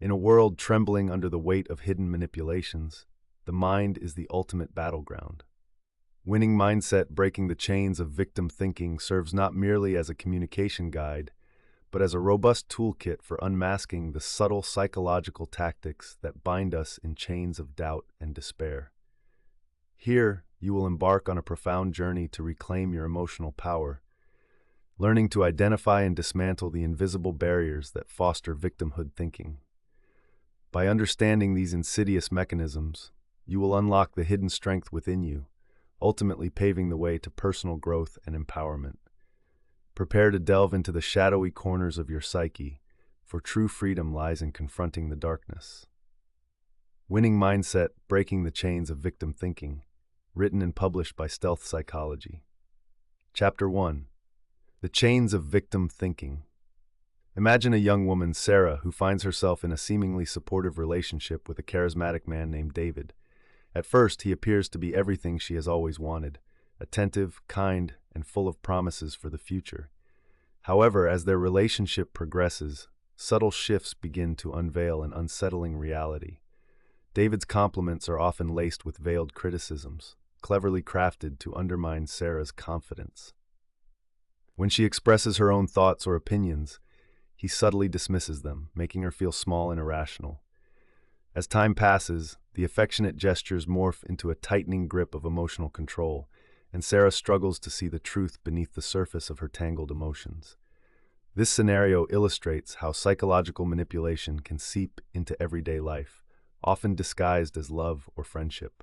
In a world trembling under the weight of hidden manipulations, the mind is the ultimate battleground. Winning mindset breaking the chains of victim thinking serves not merely as a communication guide, but as a robust toolkit for unmasking the subtle psychological tactics that bind us in chains of doubt and despair. Here, you will embark on a profound journey to reclaim your emotional power, learning to identify and dismantle the invisible barriers that foster victimhood thinking. By understanding these insidious mechanisms, you will unlock the hidden strength within you, ultimately paving the way to personal growth and empowerment. Prepare to delve into the shadowy corners of your psyche, for true freedom lies in confronting the darkness. Winning Mindset, Breaking the Chains of Victim Thinking, written and published by Stealth Psychology. Chapter 1. The Chains of Victim Thinking. Imagine a young woman, Sarah, who finds herself in a seemingly supportive relationship with a charismatic man named David. At first, he appears to be everything she has always wanted: attentive, kind, and full of promises for the future. However, as their relationship progresses, subtle shifts begin to unveil an unsettling reality. David's compliments are often laced with veiled criticisms, cleverly crafted to undermine Sarah's confidence. When she expresses her own thoughts or opinions, he subtly dismisses them, making her feel small and irrational. As time passes, the affectionate gestures morph into a tightening grip of emotional control, and Sarah struggles to see the truth beneath the surface of her tangled emotions. This scenario illustrates how psychological manipulation can seep into everyday life, often disguised as love or friendship.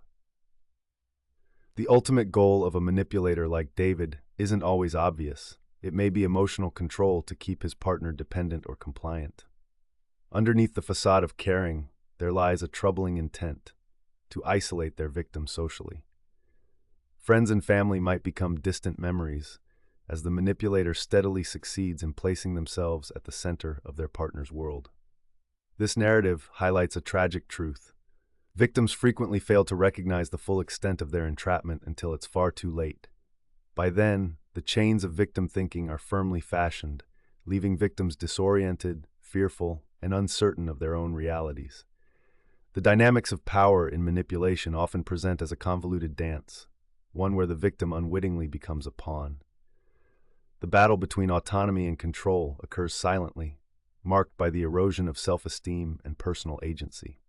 The ultimate goal of a manipulator like David isn't always obvious. It may be emotional control to keep his partner dependent or compliant. Underneath the facade of caring, there lies a troubling intent: to isolate their victim socially. Friends and family might become distant memories, as the manipulator steadily succeeds in placing themselves at the center of their partner's world. This narrative highlights a tragic truth. Victims frequently fail to recognize the full extent of their entrapment until it's far too late. By then, the chains of victim thinking are firmly fashioned, leaving victims disoriented, fearful, and uncertain of their own realities. The dynamics of power in manipulation often present as a convoluted dance, one where the victim unwittingly becomes a pawn. The battle between autonomy and control occurs silently, marked by the erosion of self-esteem and personal agency.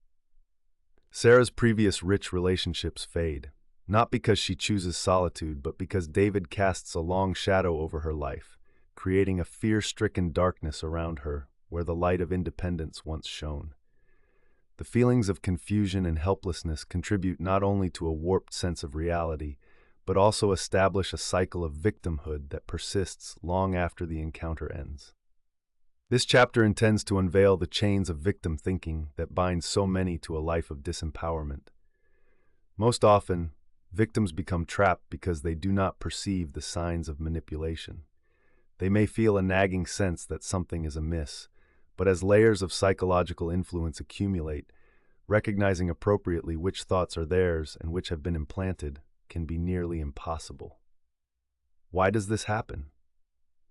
Sarah's previous rich relationships fade, not because she chooses solitude, but because David casts a long shadow over her life, creating a fear-stricken darkness around her where the light of independence once shone. The feelings of confusion and helplessness contribute not only to a warped sense of reality, but also establish a cycle of victimhood that persists long after the encounter ends. This chapter intends to unveil the chains of victim thinking that bind so many to a life of disempowerment. Most often, victims become trapped because they do not perceive the signs of manipulation. They may feel a nagging sense that something is amiss, but as layers of psychological influence accumulate, recognizing appropriately which thoughts are theirs and which have been implanted can be nearly impossible. Why does this happen?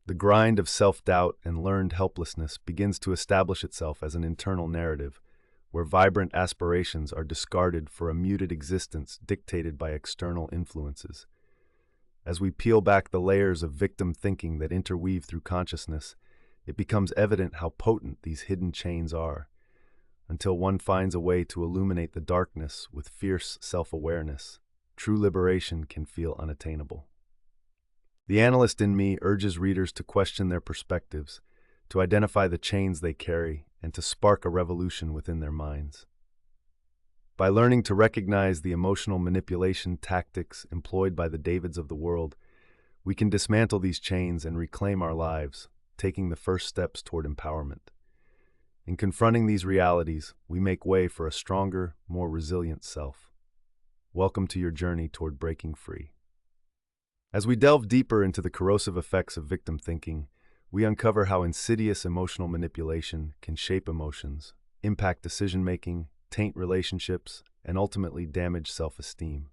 The grind of self-doubt and learned helplessness begins to establish itself as an internal narrative, where vibrant aspirations are discarded for a muted existence dictated by external influences. As we peel back the layers of victim thinking that interweave through consciousness, it becomes evident how potent these hidden chains are. Until one finds a way to illuminate the darkness with fierce self-awareness, true liberation can feel unattainable. The analyst in me urges readers to question their perspectives, to identify the chains they carry, and to spark a revolution within their minds. By learning to recognize the emotional manipulation tactics employed by the Davids of the world, we can dismantle these chains and reclaim our lives, taking the first steps toward empowerment. In confronting these realities, we make way for a stronger, more resilient self. Welcome to your journey toward breaking free. As we delve deeper into the corrosive effects of victim thinking, we uncover how insidious emotional manipulation can shape emotions, impact decision-making, taint relationships, and ultimately damage self-esteem.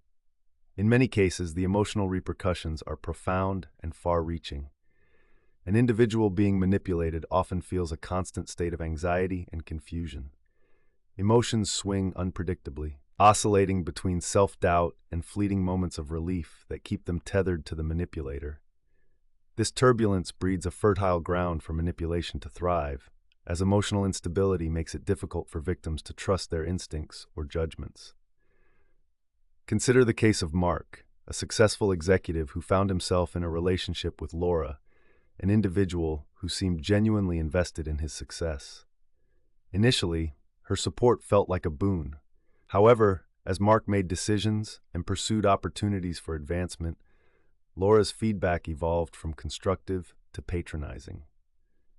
In many cases, the emotional repercussions are profound and far-reaching. An individual being manipulated often feels a constant state of anxiety and confusion. Emotions swing unpredictably, oscillating between self-doubt and fleeting moments of relief that keep them tethered to the manipulator. This turbulence breeds a fertile ground for manipulation to thrive, as emotional instability makes it difficult for victims to trust their instincts or judgments. Consider the case of Mark, a successful executive who found himself in a relationship with Laura, an individual who seemed genuinely invested in his success. Initially, her support felt like a boon. However, as Mark made decisions and pursued opportunities for advancement, Laura's feedback evolved from constructive to patronizing.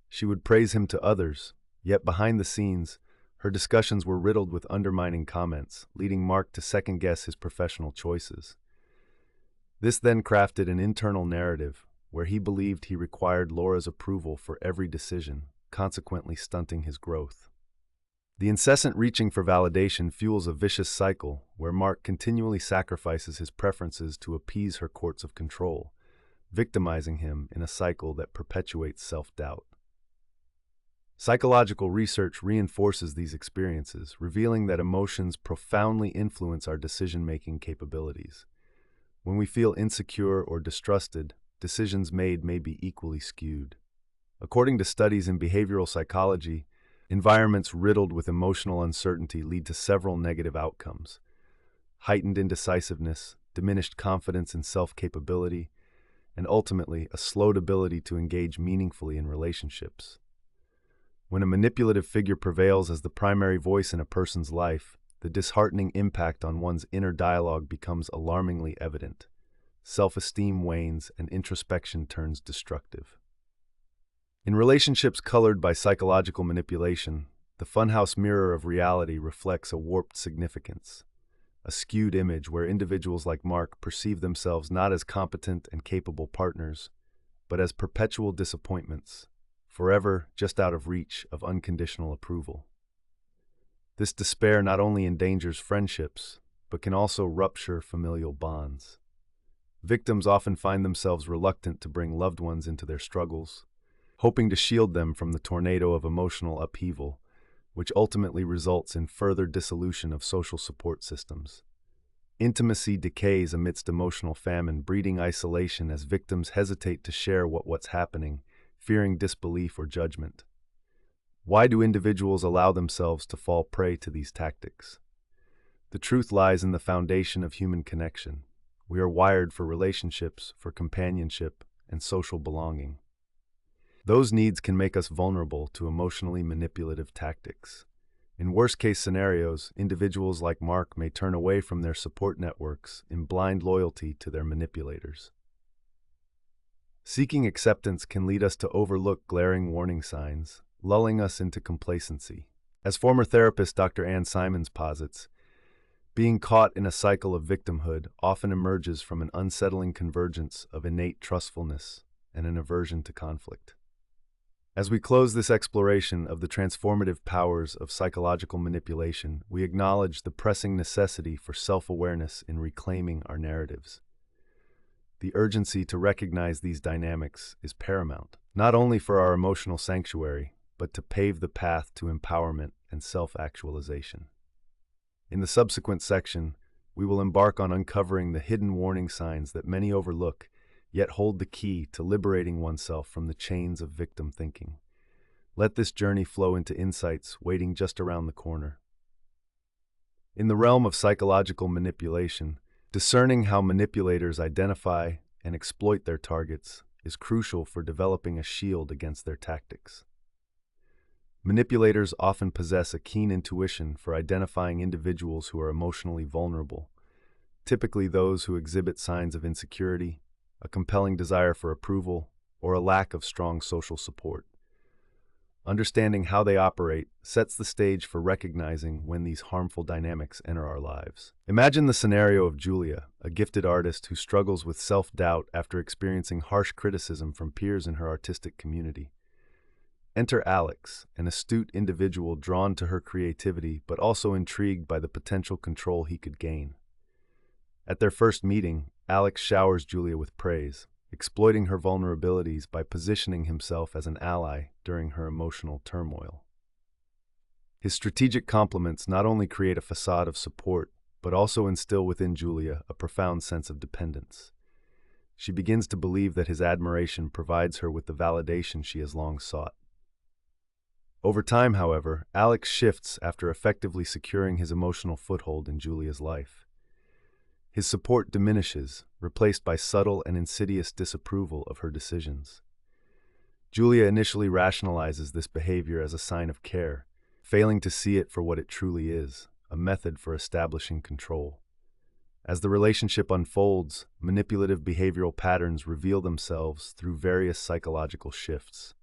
She would praise him to others, yet behind the scenes, her discussions were riddled with undermining comments, leading Mark to second-guess his professional choices. This then crafted an internal narrative where he believed he required Laura's approval for every decision, consequently stunting his growth. The incessant reaching for validation fuels a vicious cycle where Mark continually sacrifices his preferences to appease her courts of control, victimizing him in a cycle that perpetuates self-doubt. Psychological research reinforces these experiences, revealing that emotions profoundly influence our decision-making capabilities. When we feel insecure or distrusted, decisions made may be equally skewed. According to studies in behavioral psychology, environments riddled with emotional uncertainty lead to several negative outcomes: heightened indecisiveness, diminished confidence in self-capability, and ultimately a slowed ability to engage meaningfully in relationships. When a manipulative figure prevails as the primary voice in a person's life, the disheartening impact on one's inner dialogue becomes alarmingly evident. Self-esteem wanes and introspection turns destructive. In relationships colored by psychological manipulation, the funhouse mirror of reality reflects a warped significance, a skewed image where individuals like Mark perceive themselves not as competent and capable partners, but as perpetual disappointments, forever just out of reach of unconditional approval. This despair not only endangers friendships, but can also rupture familial bonds. Victims often find themselves reluctant to bring loved ones into their struggles, hoping to shield them from the tornado of emotional upheaval, which ultimately results in further dissolution of social support systems. Intimacy decays amidst emotional famine, breeding isolation as victims hesitate to share what's happening, fearing disbelief or judgment. Why do individuals allow themselves to fall prey to these tactics? The truth lies in the foundation of human connection. We are wired for relationships, for companionship, and social belonging. Those needs can make us vulnerable to emotionally manipulative tactics. In worst-case scenarios, individuals like Mark may turn away from their support networks in blind loyalty to their manipulators. Seeking acceptance can lead us to overlook glaring warning signs, lulling us into complacency. As former therapist Dr. Ann Simons posits, being caught in a cycle of victimhood often emerges from an unsettling convergence of innate trustfulness and an aversion to conflict. As we close this exploration of the transformative powers of psychological manipulation, we acknowledge the pressing necessity for self-awareness in reclaiming our narratives. The urgency to recognize these dynamics is paramount, not only for our emotional sanctuary, but to pave the path to empowerment and self-actualization. In the subsequent section, we will embark on uncovering the hidden warning signs that many overlook, yet hold the key to liberating oneself from the chains of victim thinking. Let this journey flow into insights waiting just around the corner. In the realm of psychological manipulation, discerning how manipulators identify and exploit their targets is crucial for developing a shield against their tactics. Manipulators often possess a keen intuition for identifying individuals who are emotionally vulnerable, typically those who exhibit signs of insecurity, a compelling desire for approval, or a lack of strong social support. Understanding how they operate sets the stage for recognizing when these harmful dynamics enter our lives. Imagine the scenario of Julia, a gifted artist who struggles with self-doubt after experiencing harsh criticism from peers in her artistic community. Enter Alex, an astute individual drawn to her creativity but also intrigued by the potential control he could gain. At their first meeting, Alex showers Julia with praise, exploiting her vulnerabilities by positioning himself as an ally during her emotional turmoil. His strategic compliments not only create a facade of support, but also instill within Julia a profound sense of dependence. She begins to believe that his admiration provides her with the validation she has long sought. Over time, however, Alex shifts after effectively securing his emotional foothold in Julia's life. His support diminishes, replaced by subtle and insidious disapproval of her decisions. Julia initially rationalizes this behavior as a sign of care, failing to see it for what it truly is, a method for establishing control. As the relationship unfolds, manipulative behavioral patterns reveal themselves through various psychological shifts.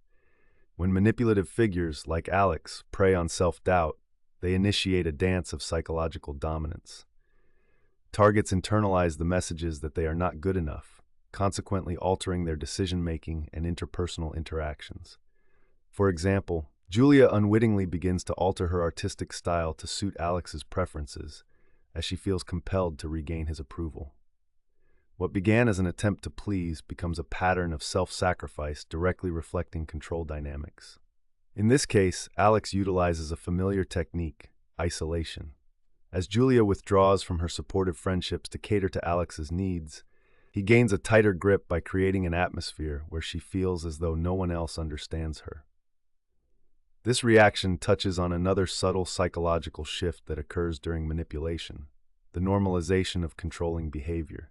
When manipulative figures, like Alex, prey on self-doubt, they initiate a dance of psychological dominance. Targets internalize the messages that they are not good enough, consequently altering their decision-making and interpersonal interactions. For example, Julia unwittingly begins to alter her artistic style to suit Alex's preferences, as she feels compelled to regain his approval. What began as an attempt to please becomes a pattern of self-sacrifice directly reflecting control dynamics. In this case, Alex utilizes a familiar technique, isolation. As Julia withdraws from her supportive friendships to cater to Alex's needs, he gains a tighter grip by creating an atmosphere where she feels as though no one else understands her. This reaction touches on another subtle psychological shift that occurs during manipulation, the normalization of controlling behavior.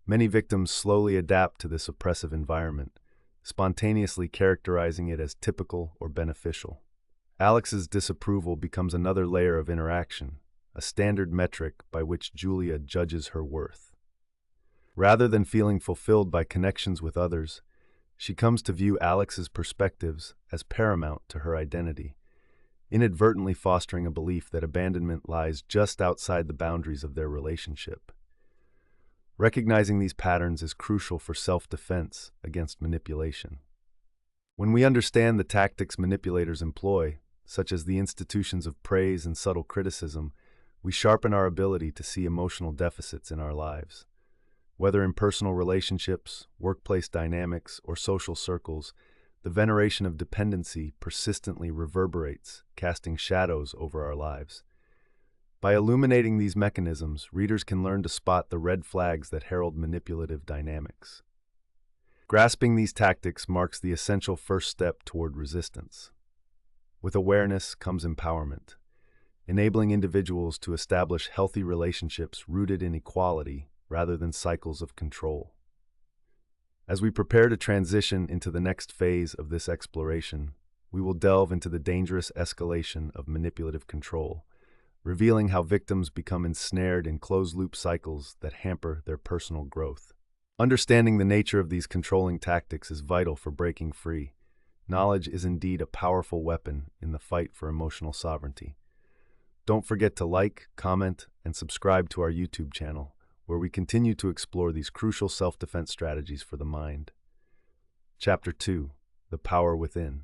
Many victims slowly adapt to this oppressive environment, spontaneously characterizing it as typical or beneficial. Alex's disapproval becomes another layer of interaction, a standard metric by which Julia judges her worth. Rather than feeling fulfilled by connections with others, she comes to view Alex's perspectives as paramount to her identity, inadvertently fostering a belief that abandonment lies just outside the boundaries of their relationship. Recognizing these patterns is crucial for self-defense against manipulation. When we understand the tactics manipulators employ, such as the institutions of praise and subtle criticism, we sharpen our ability to see emotional deficits in our lives. Whether in personal relationships, workplace dynamics, or social circles, the veneration of dependency persistently reverberates, casting shadows over our lives. By illuminating these mechanisms, readers can learn to spot the red flags that herald manipulative dynamics. Grasping these tactics marks the essential first step toward resistance. With awareness comes empowerment, enabling individuals to establish healthy relationships rooted in equality rather than cycles of control. As we prepare to transition into the next phase of this exploration, we will delve into the dangerous escalation of manipulative control, revealing how victims become ensnared in closed-loop cycles that hamper their personal growth. Understanding the nature of these controlling tactics is vital for breaking free. Knowledge is indeed a powerful weapon in the fight for emotional sovereignty. Don't forget to like, comment, and subscribe to our YouTube channel, where we continue to explore these crucial self-defense strategies for the mind. Chapter 2: The Power Within.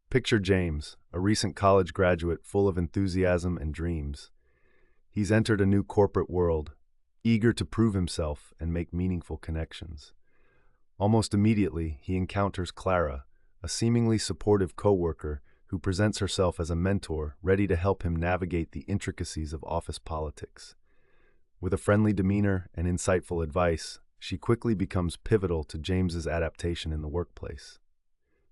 Picture James, a recent college graduate full of enthusiasm and dreams. He's entered a new corporate world, eager to prove himself and make meaningful connections. Almost immediately, he encounters Clara, a seemingly supportive coworker who presents herself as a mentor ready to help him navigate the intricacies of office politics. With a friendly demeanor and insightful advice, she quickly becomes pivotal to James's adaptation in the workplace.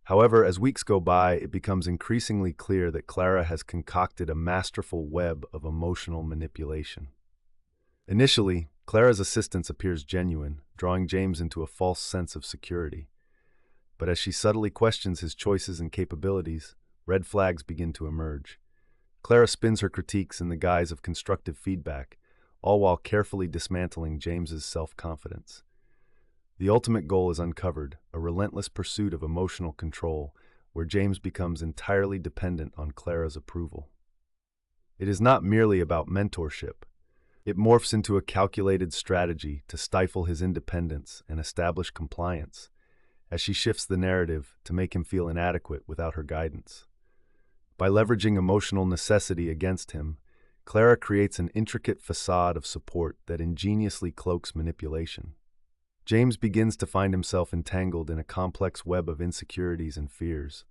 However, as weeks go by, it becomes increasingly clear that Clara has concocted a masterful web of emotional manipulation. Initially, Clara's assistance appears genuine, drawing James into a false sense of security. But as she subtly questions his choices and capabilities, red flags begin to emerge. Clara spins her critiques in the guise of constructive feedback, all while carefully dismantling James's self-confidence. The ultimate goal is uncovered, a relentless pursuit of emotional control, where James becomes entirely dependent on Clara's approval. It is not merely about mentorship. It morphs into a calculated strategy to stifle his independence and establish compliance, as she shifts the narrative to make him feel inadequate without her guidance. By leveraging emotional necessity against him, Clara creates an intricate facade of support that ingeniously cloaks manipulation. James begins to find himself entangled in a complex web of insecurities and fears.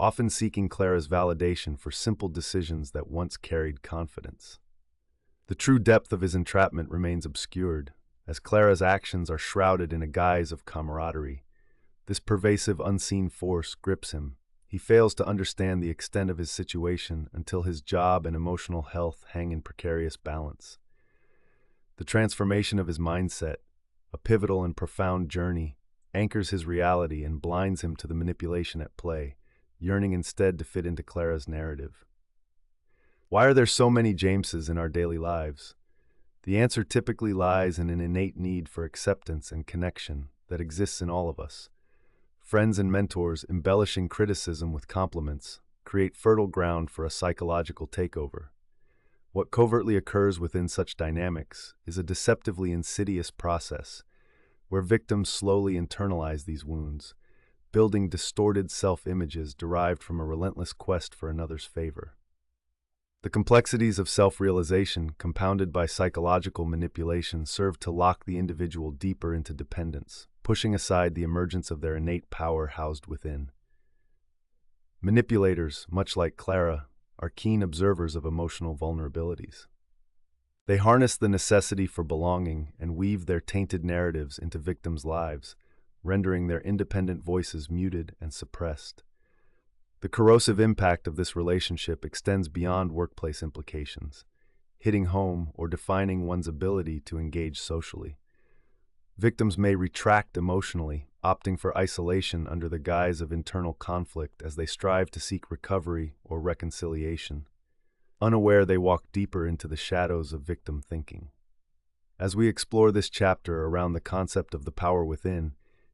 often seeking Clara's validation for simple decisions that once carried confidence. The true depth of his entrapment remains obscured, as Clara's actions are shrouded in a guise of camaraderie. This pervasive unseen force grips him. He fails to understand the extent of his situation until his job and emotional health hang in precarious balance. The transformation of his mindset, a pivotal and profound journey, anchors his reality and blinds him to the manipulation at play, yearning instead to fit into Clara's narrative. Why are there so many Jameses in our daily lives? The answer typically lies in an innate need for acceptance and connection that exists in all of us. Friends and mentors embellishing criticism with compliments create fertile ground for a psychological takeover. What covertly occurs within such dynamics is a deceptively insidious process where victims slowly internalize these wounds, building distorted self-images derived from a relentless quest for another's favor. The complexities of self-realization, compounded by psychological manipulation, serve to lock the individual deeper into dependence, pushing aside the emergence of their innate power housed within. Manipulators, much like Clara, are keen observers of emotional vulnerabilities. They harness the necessity for belonging and weave their tainted narratives into victims' lives, rendering their independent voices muted and suppressed. The corrosive impact of this relationship extends beyond workplace implications, hitting home or defining one's ability to engage socially. Victims may retract emotionally, opting for isolation under the guise of internal conflict as they strive to seek recovery or reconciliation. Unaware, they walk deeper into the shadows of victim thinking. As we explore this chapter around the concept of the power within,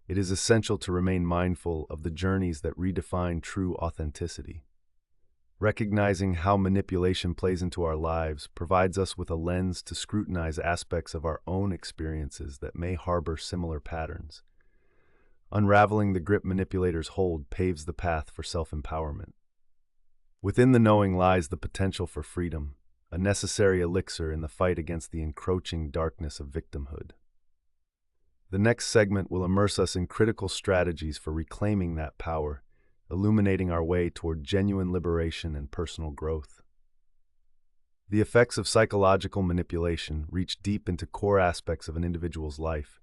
it is essential to remain mindful of the journeys that redefine true authenticity. Recognizing how manipulation plays into our lives provides us with a lens to scrutinize aspects of our own experiences that may harbor similar patterns. Unraveling the grip manipulators hold paves the path for self-empowerment. Within the knowing lies the potential for freedom, a necessary elixir in the fight against the encroaching darkness of victimhood. The next segment will immerse us in critical strategies for reclaiming that power, illuminating our way toward genuine liberation and personal growth. The effects of psychological manipulation reach deep into core aspects of an individual's life,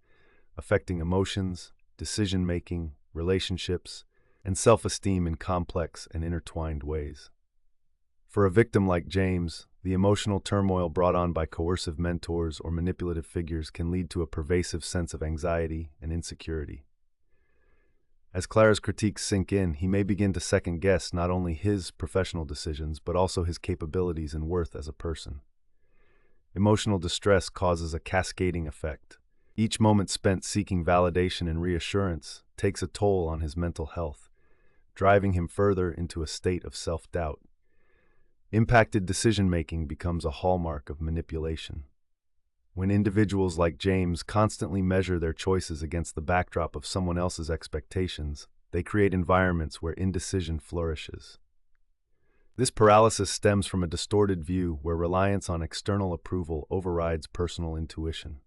affecting emotions, decision-making, relationships, and self-esteem in complex and intertwined ways. For a victim like James, the emotional turmoil brought on by coercive mentors or manipulative figures can lead to a pervasive sense of anxiety and insecurity. As Clara's critiques sink in, he may begin to second-guess not only his professional decisions, but also his capabilities and worth as a person. Emotional distress causes a cascading effect. Each moment spent seeking validation and reassurance takes a toll on his mental health, driving him further into a state of self-doubt. Impacted decision-making becomes a hallmark of manipulation. When individuals like James constantly measure their choices against the backdrop of someone else's expectations, they create environments where indecision flourishes. This paralysis stems from a distorted view where reliance on external approval overrides personal intuition.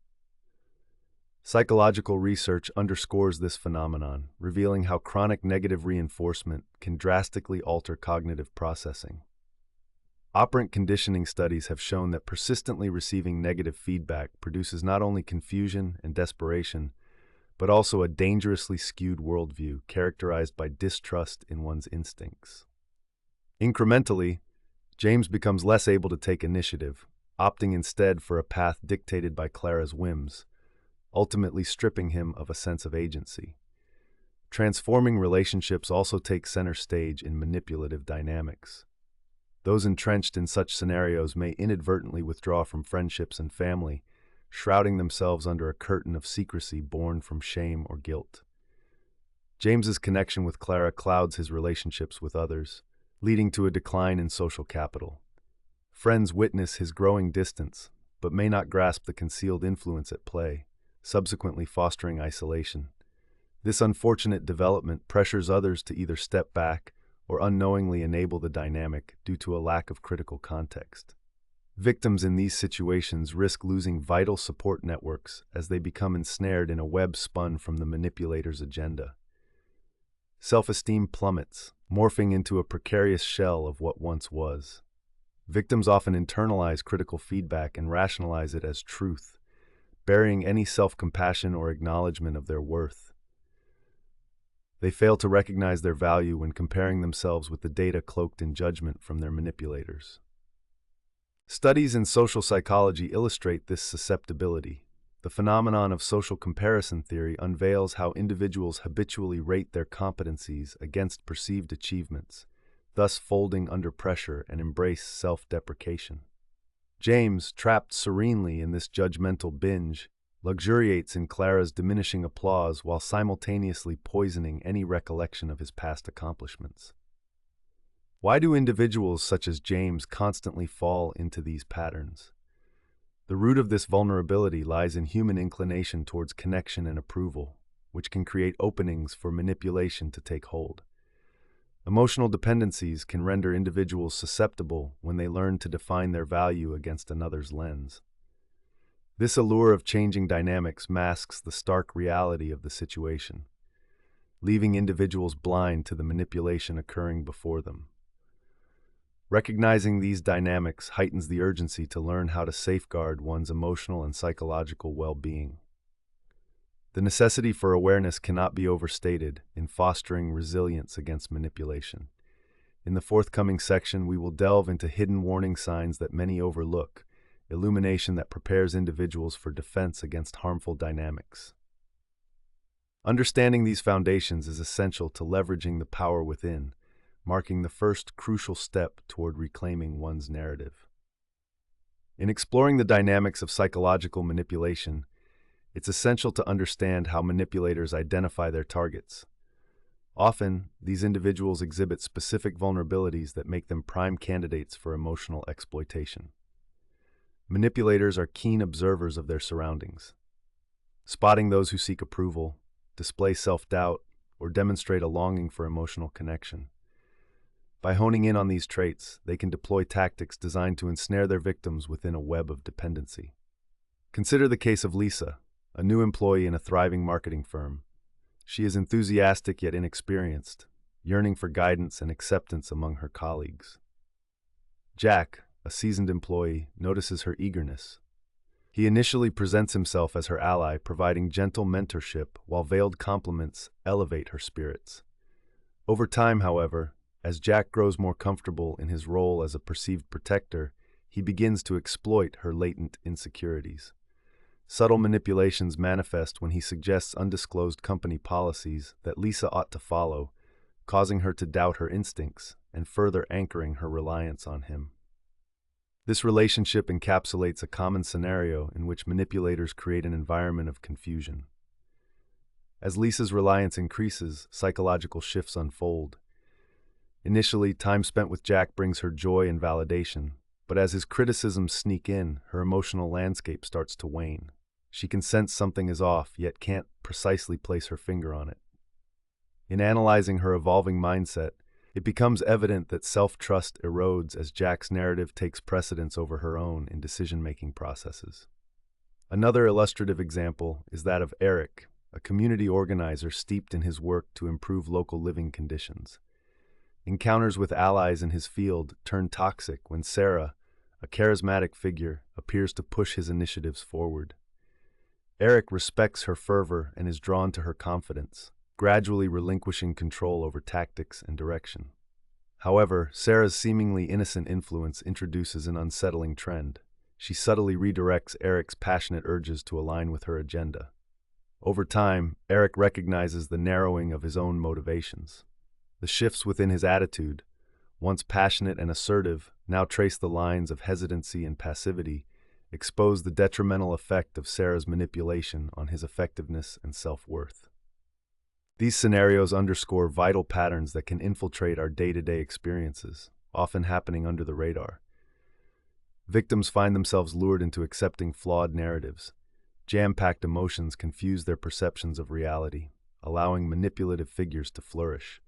Psychological research underscores this phenomenon, revealing how chronic negative reinforcement can drastically alter cognitive processing. Operant conditioning studies have shown that persistently receiving negative feedback produces not only confusion and desperation, but also a dangerously skewed worldview characterized by distrust in one's instincts. Incrementally, James becomes less able to take initiative, opting instead for a path dictated by Clara's whims, ultimately stripping him of a sense of agency. Transforming relationships also take center stage in manipulative dynamics. Those entrenched in such scenarios may inadvertently withdraw from friendships and family, shrouding themselves under a curtain of secrecy born from shame or guilt. James's connection with Clara clouds his relationships with others, leading to a decline in social capital. Friends witness his growing distance, but may not grasp the concealed influence at play, subsequently fostering isolation. This unfortunate development pressures others to either step back or unknowingly enable the dynamic due to a lack of critical context. Victims in these situations risk losing vital support networks as they become ensnared in a web spun from the manipulator's agenda. Self-esteem plummets, morphing into a precarious shell of what once was. Victims often internalize critical feedback and rationalize it as truth, burying any self-compassion or acknowledgement of their worth. They fail to recognize their value when comparing themselves with the data cloaked in judgment from their manipulators. Studies in social psychology illustrate this susceptibility. The phenomenon of social comparison theory unveils how individuals habitually rate their competencies against perceived achievements, thus folding under pressure and embrace self-deprecation. James, trapped serenely in this judgmental binge, luxuriates in Clara's diminishing applause while simultaneously poisoning any recollection of his past accomplishments. Why do individuals such as James constantly fall into these patterns? The root of this vulnerability lies in human inclination towards connection and approval, which can create openings for manipulation to take hold. Emotional dependencies can render individuals susceptible when they learn to define their value against another's lens. This allure of changing dynamics masks the stark reality of the situation, leaving individuals blind to the manipulation occurring before them. Recognizing these dynamics heightens the urgency to learn how to safeguard one's emotional and psychological well-being. The necessity for awareness cannot be overstated in fostering resilience against manipulation. In the forthcoming section, we will delve into hidden warning signs that many overlook, illumination that prepares individuals for defense against harmful dynamics. Understanding these foundations is essential to leveraging the power within, marking the first crucial step toward reclaiming one's narrative. In exploring the dynamics of psychological manipulation, it's essential to understand how manipulators identify their targets. Often, these individuals exhibit specific vulnerabilities that make them prime candidates for emotional exploitation. Manipulators are keen observers of their surroundings, spotting those who seek approval, display self-doubt, or demonstrate a longing for emotional connection. By honing in on these traits, they can deploy tactics designed to ensnare their victims within a web of dependency. Consider the case of Lisa, a new employee in a thriving marketing firm. She is enthusiastic yet inexperienced, yearning for guidance and acceptance among her colleagues. Jack, a seasoned employee, notices her eagerness. He initially presents himself as her ally, providing gentle mentorship while veiled compliments elevate her spirits. Over time, however, as Jack grows more comfortable in his role as a perceived protector, he begins to exploit her latent insecurities. Subtle manipulations manifest when he suggests undisclosed company policies that Lisa ought to follow, causing her to doubt her instincts and further anchoring her reliance on him. This relationship encapsulates a common scenario in which manipulators create an environment of confusion. As Lisa's reliance increases, psychological shifts unfold. Initially, time spent with Jack brings her joy and validation, but as his criticisms sneak in, her emotional landscape starts to wane. She can sense something is off, yet can't precisely place her finger on it. In analyzing her evolving mindset, it becomes evident that self-trust erodes as Jack's narrative takes precedence over her own in decision-making processes. Another illustrative example is that of Eric, a community organizer steeped in his work to improve local living conditions. Encounters with allies in his field turn toxic when Sarah, a charismatic figure, appears to push his initiatives forward. Eric respects her fervor and is drawn to her confidence, gradually relinquishing control over tactics and direction. However, Sarah's seemingly innocent influence introduces an unsettling trend. She subtly redirects Eric's passionate urges to align with her agenda. Over time, Eric recognizes the narrowing of his own motivations. The shifts within his attitude, once passionate and assertive, now trace the lines of hesitancy and passivity, expose the detrimental effect of Sarah's manipulation on his effectiveness and self-worth. These scenarios underscore vital patterns that can infiltrate our day-to-day experiences, often happening under the radar. Victims find themselves lured into accepting flawed narratives. Jam-packed emotions confuse their perceptions of reality, allowing manipulative figures to flourish.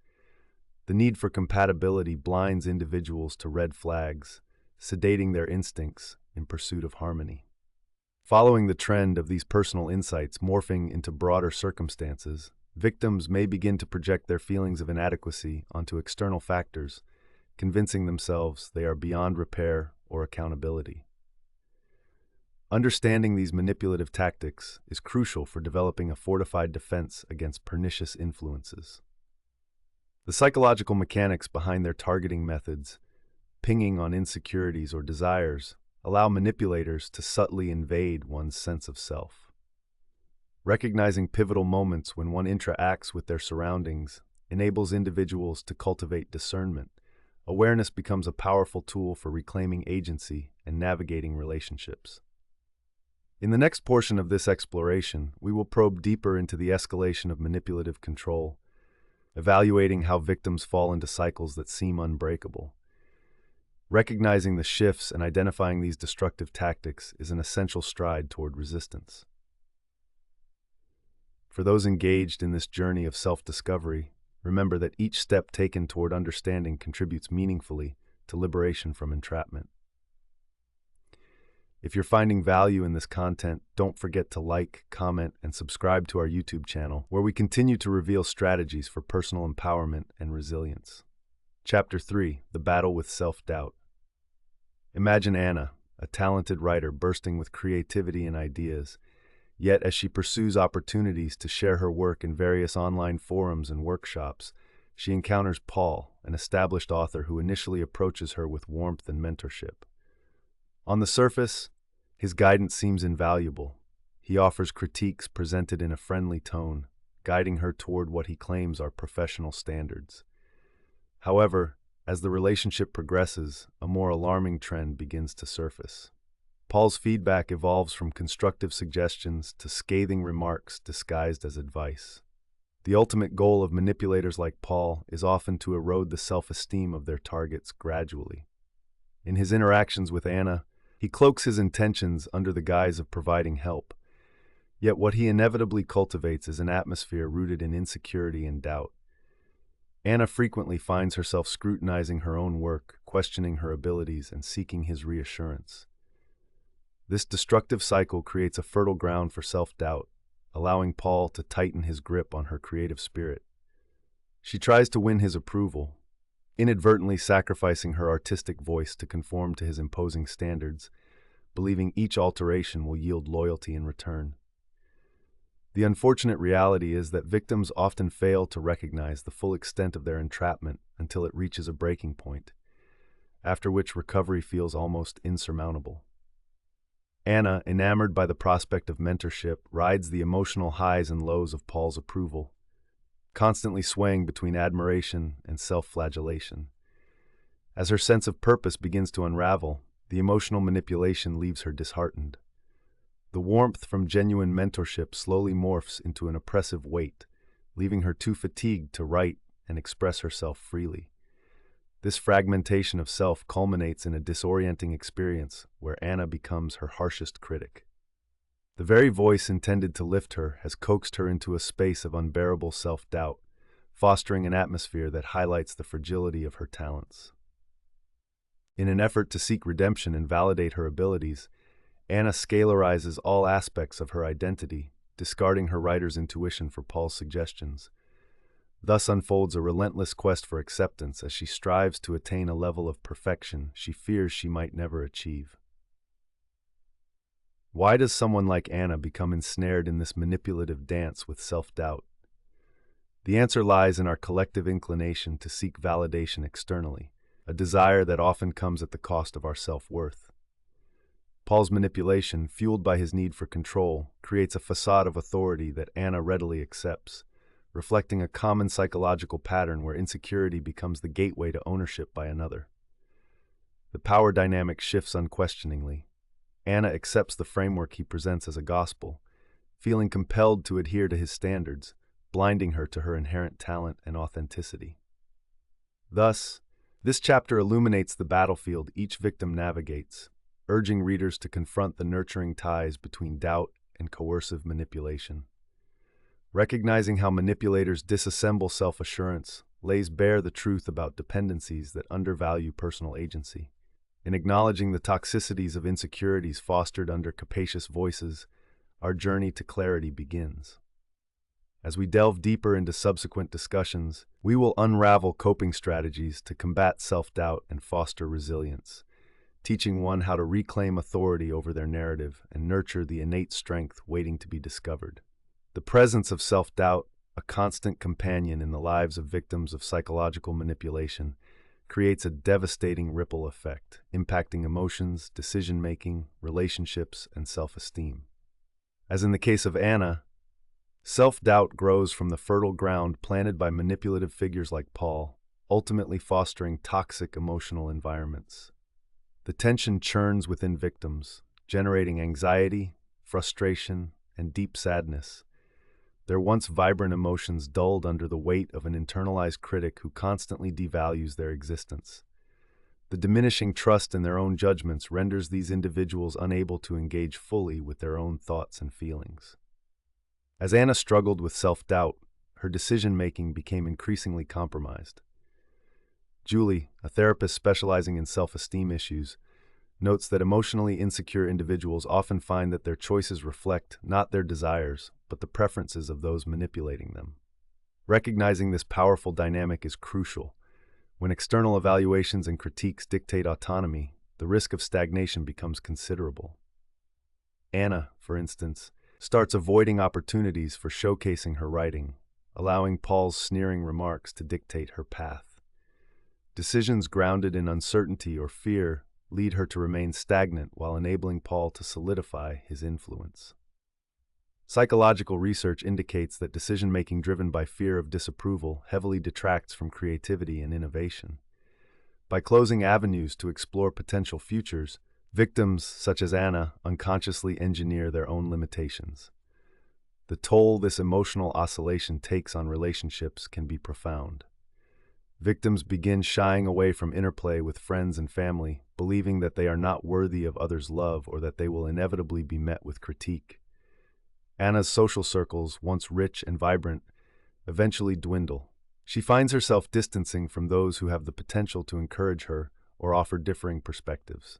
The need for compatibility blinds individuals to red flags, sedating their instincts in pursuit of harmony. Following the trend of these personal insights morphing into broader circumstances, Victims may begin to project their feelings of inadequacy onto external factors, convincing themselves they are beyond repair or accountability. Understanding these manipulative tactics is crucial for developing a fortified defense against pernicious influences. The psychological mechanics behind their targeting methods, pinging on insecurities or desires, allow manipulators to subtly invade one's sense of self. Recognizing pivotal moments when one interacts with their surroundings enables individuals to cultivate discernment. Awareness becomes a powerful tool for reclaiming agency and navigating relationships. In the next portion of this exploration, we will probe deeper into the escalation of manipulative control, evaluating how victims fall into cycles that seem unbreakable. Recognizing the shifts and identifying these destructive tactics is an essential stride toward resistance. For those engaged in this journey of self-discovery, remember that each step taken toward understanding contributes meaningfully to liberation from entrapment. If you're finding value in this content, don't forget to like, comment, and subscribe to our YouTube channel, where we continue to reveal strategies for personal empowerment and resilience. Chapter 3: The Battle with Self-Doubt. Imagine Anna, a talented writer bursting with creativity and ideas. Yet, as she pursues opportunities to share her work in various online forums and workshops, she encounters Paul, an established author who initially approaches her with warmth and mentorship. On the surface, his guidance seems invaluable. He offers critiques presented in a friendly tone, guiding her toward what he claims are professional standards. However, as the relationship progresses, a more alarming trend begins to surface. Paul's feedback evolves from constructive suggestions to scathing remarks disguised as advice. The ultimate goal of manipulators like Paul is often to erode the self-esteem of their targets gradually. In his interactions with Anna, he cloaks his intentions under the guise of providing help. Yet what he inevitably cultivates is an atmosphere rooted in insecurity and doubt. Anna frequently finds herself scrutinizing her own work, questioning her abilities, and seeking his reassurance. This destructive cycle creates a fertile ground for self-doubt, allowing Paul to tighten his grip on her creative spirit. She tries to win his approval, inadvertently sacrificing her artistic voice to conform to his imposing standards, believing each alteration will yield loyalty in return. The unfortunate reality is that victims often fail to recognize the full extent of their entrapment until it reaches a breaking point, after which recovery feels almost insurmountable. Anna, enamored by the prospect of mentorship, rides the emotional highs and lows of Paul's approval, constantly swaying between admiration and self-flagellation. As her sense of purpose begins to unravel, the emotional manipulation leaves her disheartened. The warmth from genuine mentorship slowly morphs into an oppressive weight, leaving her too fatigued to write and express herself freely. This fragmentation of self culminates in a disorienting experience where Anna becomes her harshest critic. The very voice intended to lift her has coaxed her into a space of unbearable self-doubt, fostering an atmosphere that highlights the fragility of her talents. In an effort to seek redemption and validate her abilities, Anna scalarizes all aspects of her identity, discarding her writer's intuition for Paul's suggestions. Thus unfolds a relentless quest for acceptance as she strives to attain a level of perfection she fears she might never achieve. Why does someone like Anna become ensnared in this manipulative dance with self-doubt? The answer lies in our collective inclination to seek validation externally, a desire that often comes at the cost of our self-worth. Paul's manipulation, fueled by his need for control, creates a facade of authority that Anna readily accepts, reflecting a common psychological pattern where insecurity becomes the gateway to ownership by another. The power dynamic shifts unquestioningly. Anna accepts the framework he presents as a gospel, feeling compelled to adhere to his standards, blinding her to her inherent talent and authenticity. Thus, this chapter illuminates the battlefield each victim navigates, urging readers to confront the nurturing ties between doubt and coercive manipulation. Recognizing how manipulators disassemble self-assurance lays bare the truth about dependencies that undervalue personal agency. In acknowledging the toxicities of insecurities fostered under capacious voices, our journey to clarity begins. As we delve deeper into subsequent discussions, we will unravel coping strategies to combat self-doubt and foster resilience, teaching one how to reclaim authority over their narrative and nurture the innate strength waiting to be discovered. The presence of self-doubt, a constant companion in the lives of victims of psychological manipulation, creates a devastating ripple effect, impacting emotions, decision-making, relationships, and self-esteem. As in the case of Anna, self-doubt grows from the fertile ground planted by manipulative figures like Paul, ultimately fostering toxic emotional environments. The tension churns within victims, generating anxiety, frustration, and deep sadness. Their once vibrant emotions dulled under the weight of an internalized critic who constantly devalues their existence. The diminishing trust in their own judgments renders these individuals unable to engage fully with their own thoughts and feelings. As Anna struggled with self-doubt, her decision-making became increasingly compromised. Julie, a therapist specializing in self-esteem issues, notes that emotionally insecure individuals often find that their choices reflect not their desires, but the preferences of those manipulating them. Recognizing this powerful dynamic is crucial. When external evaluations and critiques dictate autonomy, the risk of stagnation becomes considerable. Anna, for instance, starts avoiding opportunities for showcasing her writing, allowing Paul's sneering remarks to dictate her path. Decisions grounded in uncertainty or fear lead her to remain stagnant while enabling Paul to solidify his influence. Psychological research indicates that decision-making driven by fear of disapproval heavily detracts from creativity and innovation. By closing avenues to explore potential futures, victims such as Anna unconsciously engineer their own limitations. The toll this emotional oscillation takes on relationships can be profound. Victims begin shying away from interplay with friends and family, believing that they are not worthy of others' love or that they will inevitably be met with critique. Anna's social circles, once rich and vibrant, eventually dwindle. She finds herself distancing from those who have the potential to encourage her or offer differing perspectives.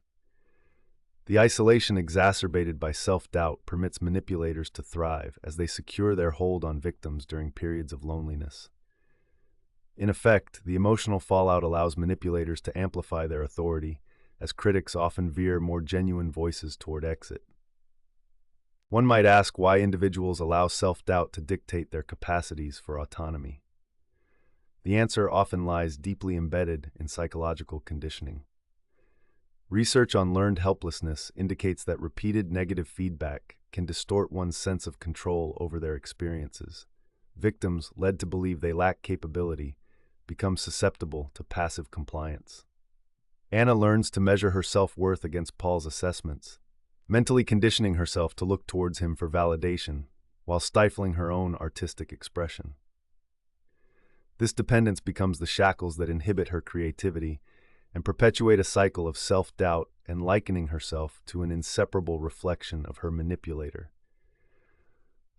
The isolation exacerbated by self-doubt permits manipulators to thrive as they secure their hold on victims during periods of loneliness. In effect, the emotional fallout allows manipulators to amplify their authority, as critics often veer more genuine voices toward exit. One might ask why individuals allow self-doubt to dictate their capacities for autonomy. The answer often lies deeply embedded in psychological conditioning. Research on learned helplessness indicates that repeated negative feedback can distort one's sense of control over their experiences. Victims, led to believe they lack capability, become susceptible to passive compliance. Anna learns to measure her self-worth against Paul's assessments, mentally conditioning herself to look towards him for validation, while stifling her own artistic expression. This dependence becomes the shackles that inhibit her creativity and perpetuate a cycle of self-doubt and likening herself to an inseparable reflection of her manipulator.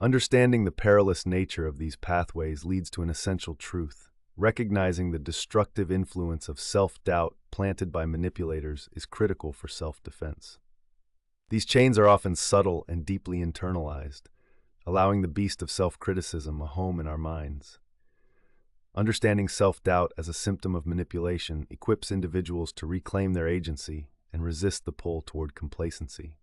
Understanding the perilous nature of these pathways leads to an essential truth. Recognizing the destructive influence of self-doubt planted by manipulators is critical for self-defense. These chains are often subtle and deeply internalized, allowing the beast of self-criticism a home in our minds. Understanding self-doubt as a symptom of manipulation equips individuals to reclaim their agency and resist the pull toward complacency.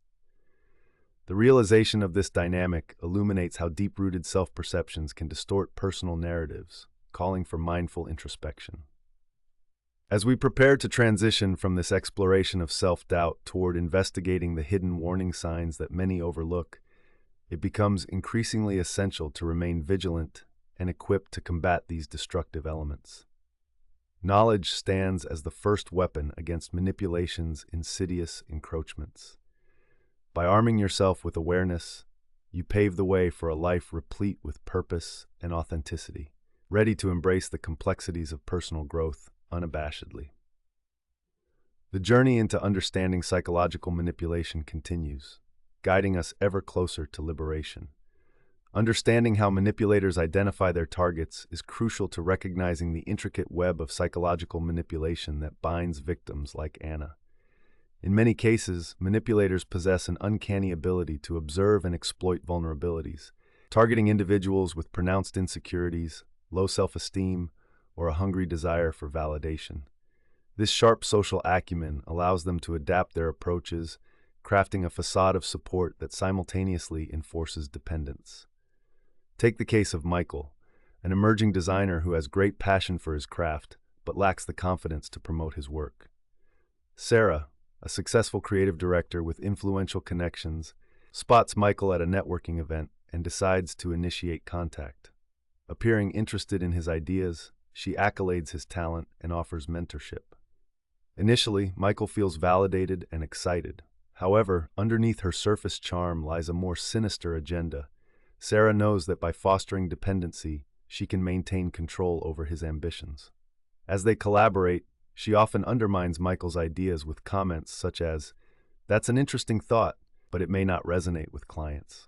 The realization of this dynamic illuminates how deep-rooted self-perceptions can distort personal narratives, calling for mindful introspection. As we prepare to transition from this exploration of self-doubt toward investigating the hidden warning signs that many overlook, it becomes increasingly essential to remain vigilant and equipped to combat these destructive elements. Knowledge stands as the first weapon against manipulation's insidious encroachments. By arming yourself with awareness, you pave the way for a life replete with purpose and authenticity, ready to embrace the complexities of personal growth unabashedly. The journey into understanding psychological manipulation continues, guiding us ever closer to liberation. Understanding how manipulators identify their targets is crucial to recognizing the intricate web of psychological manipulation that binds victims like Anna. In many cases, manipulators possess an uncanny ability to observe and exploit vulnerabilities, targeting individuals with pronounced insecurities, low self-esteem, or a hungry desire for validation. This sharp social acumen allows them to adapt their approaches, crafting a facade of support that simultaneously enforces dependence. Take the case of Michael, an emerging designer who has great passion for his craft, but lacks the confidence to promote his work. Sarah, a successful creative director with influential connections, spots Michael at a networking event and decides to initiate contact. Appearing interested in his ideas, she accolades his talent and offers mentorship. Initially, Michael feels validated and excited. However, underneath her surface charm lies a more sinister agenda. Sarah knows that by fostering dependency, she can maintain control over his ambitions. As they collaborate, she often undermines Michael's ideas with comments such as, "That's an interesting thought, but it may not resonate with clients."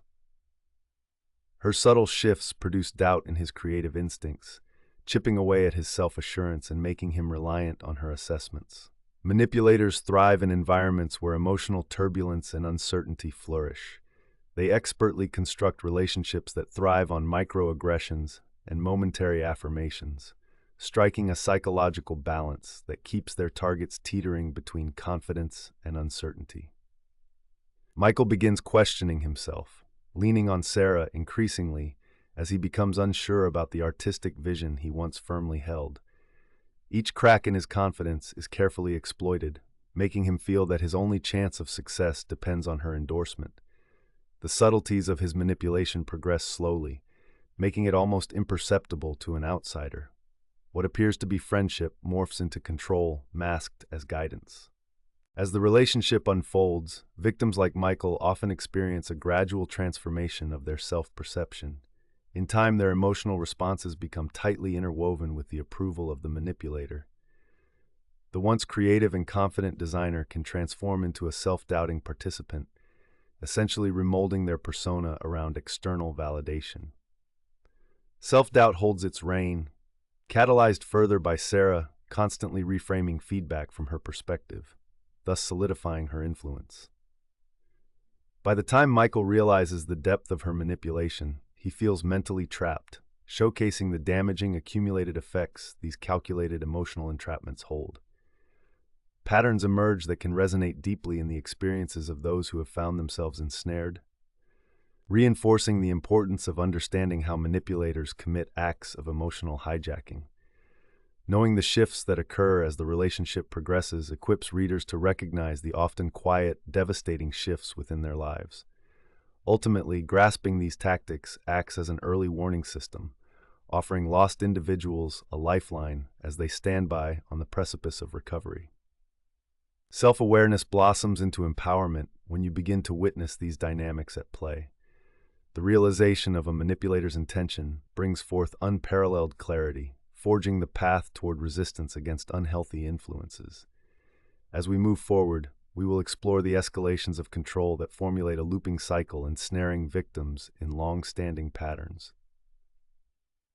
Her subtle shifts produce doubt in his creative instincts, chipping away at his self-assurance and making him reliant on her assessments. Manipulators thrive in environments where emotional turbulence and uncertainty flourish. They expertly construct relationships that thrive on microaggressions and momentary affirmations, striking a psychological balance that keeps their targets teetering between confidence and uncertainty. Michael begins questioning himself, leaning on Sarah increasingly as he becomes unsure about the artistic vision he once firmly held. Each crack in his confidence is carefully exploited, making him feel that his only chance of success depends on her endorsement. The subtleties of his manipulation progress slowly, making it almost imperceptible to an outsider. What appears to be friendship morphs into control, masked as guidance. As the relationship unfolds, victims like Michael often experience a gradual transformation of their self-perception. In time, their emotional responses become tightly interwoven with the approval of the manipulator. The once creative and confident designer can transform into a self-doubting participant, essentially remolding their persona around external validation. Self-doubt holds its reign, catalyzed further by Sarah constantly reframing feedback from her perspective, thus solidifying her influence. By the time Michael realizes the depth of her manipulation, he feels mentally trapped, showcasing the damaging accumulated effects these calculated emotional entrapments hold. Patterns emerge that can resonate deeply in the experiences of those who have found themselves ensnared, reinforcing the importance of understanding how manipulators commit acts of emotional hijacking. Knowing the shifts that occur as the relationship progresses equips readers to recognize the often quiet, devastating shifts within their lives. Ultimately, grasping these tactics acts as an early warning system, offering lost individuals a lifeline as they stand by on the precipice of recovery. Self-awareness blossoms into empowerment when you begin to witness these dynamics at play. The realization of a manipulator's intention brings forth unparalleled clarity, forging the path toward resistance against unhealthy influences. As we move forward, we will explore the escalations of control that formulate a looping cycle ensnaring victims in long-standing patterns.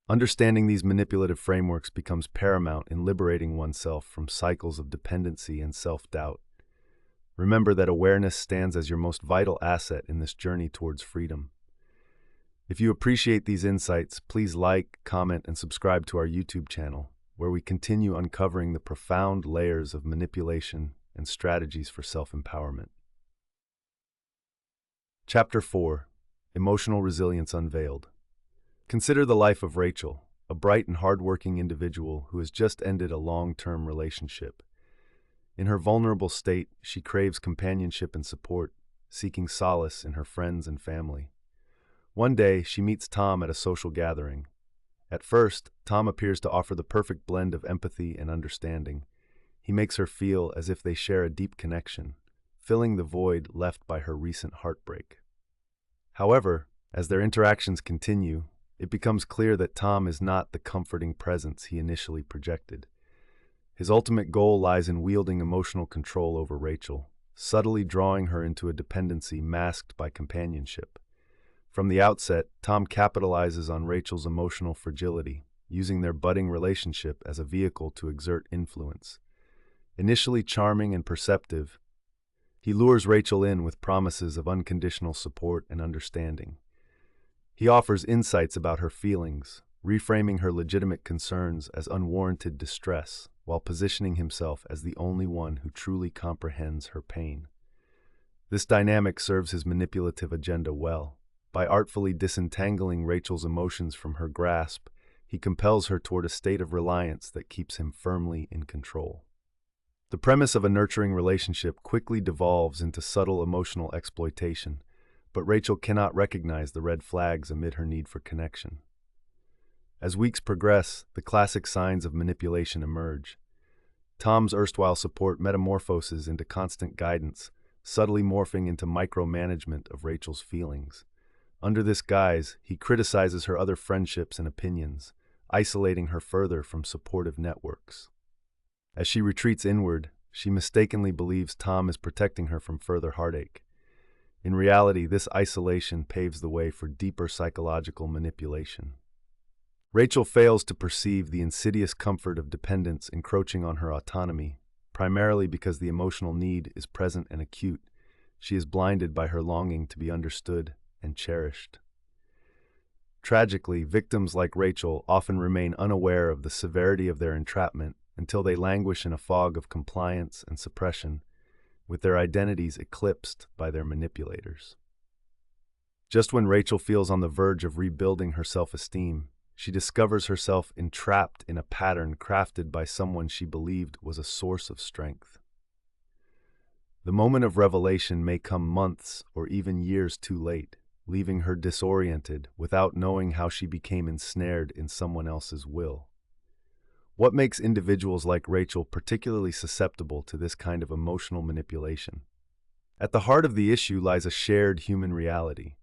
Understanding these manipulative frameworks becomes paramount in liberating oneself from cycles of dependency and self-doubt. Remember that awareness stands as your most vital asset in this journey towards freedom. If you appreciate these insights, please like, comment, and subscribe to our YouTube channel, where we continue uncovering the profound layers of manipulation and strategies for self-empowerment. Chapter 4: Emotional Resilience Unveiled. Consider the life of Rachel, a bright and hardworking individual who has just ended a long-term relationship. In her vulnerable state, she craves companionship and support, seeking solace in her friends and family. One day, she meets Tom at a social gathering. At first, Tom appears to offer the perfect blend of empathy and understanding. He makes her feel as if they share a deep connection, filling the void left by her recent heartbreak. However, as their interactions continue, it becomes clear that Tom is not the comforting presence he initially projected. His ultimate goal lies in wielding emotional control over Rachel, subtly drawing her into a dependency masked by companionship. From the outset, Tom capitalizes on Rachel's emotional fragility, using their budding relationship as a vehicle to exert influence. Initially charming and perceptive, he lures Rachel in with promises of unconditional support and understanding. He offers insights about her feelings, reframing her legitimate concerns as unwarranted distress, while positioning himself as the only one who truly comprehends her pain. This dynamic serves his manipulative agenda well. By artfully disentangling Rachel's emotions from her grasp, he compels her toward a state of reliance that keeps him firmly in control. The premise of a nurturing relationship quickly devolves into subtle emotional exploitation, but Rachel cannot recognize the red flags amid her need for connection. As weeks progress, the classic signs of manipulation emerge. Tom's erstwhile support metamorphoses into constant guidance, subtly morphing into micromanagement of Rachel's feelings. Under this guise, he criticizes her other friendships and opinions, isolating her further from supportive networks. As she retreats inward, she mistakenly believes Tom is protecting her from further heartache. In reality, this isolation paves the way for deeper psychological manipulation. Rachel fails to perceive the insidious comfort of dependence encroaching on her autonomy, primarily because the emotional need is present and acute. She is blinded by her longing to be understood and cherished. Tragically, victims like Rachel often remain unaware of the severity of their entrapment until they languish in a fog of compliance and suppression, with their identities eclipsed by their manipulators. Just when Rachel feels on the verge of rebuilding her self-esteem, she discovers herself entrapped in a pattern crafted by someone she believed was a source of strength. The moment of revelation may come months or even years too late, leaving her disoriented without knowing how she became ensnared in someone else's will. What makes individuals like Rachel particularly susceptible to this kind of emotional manipulation? At the heart of the issue lies a shared human reality.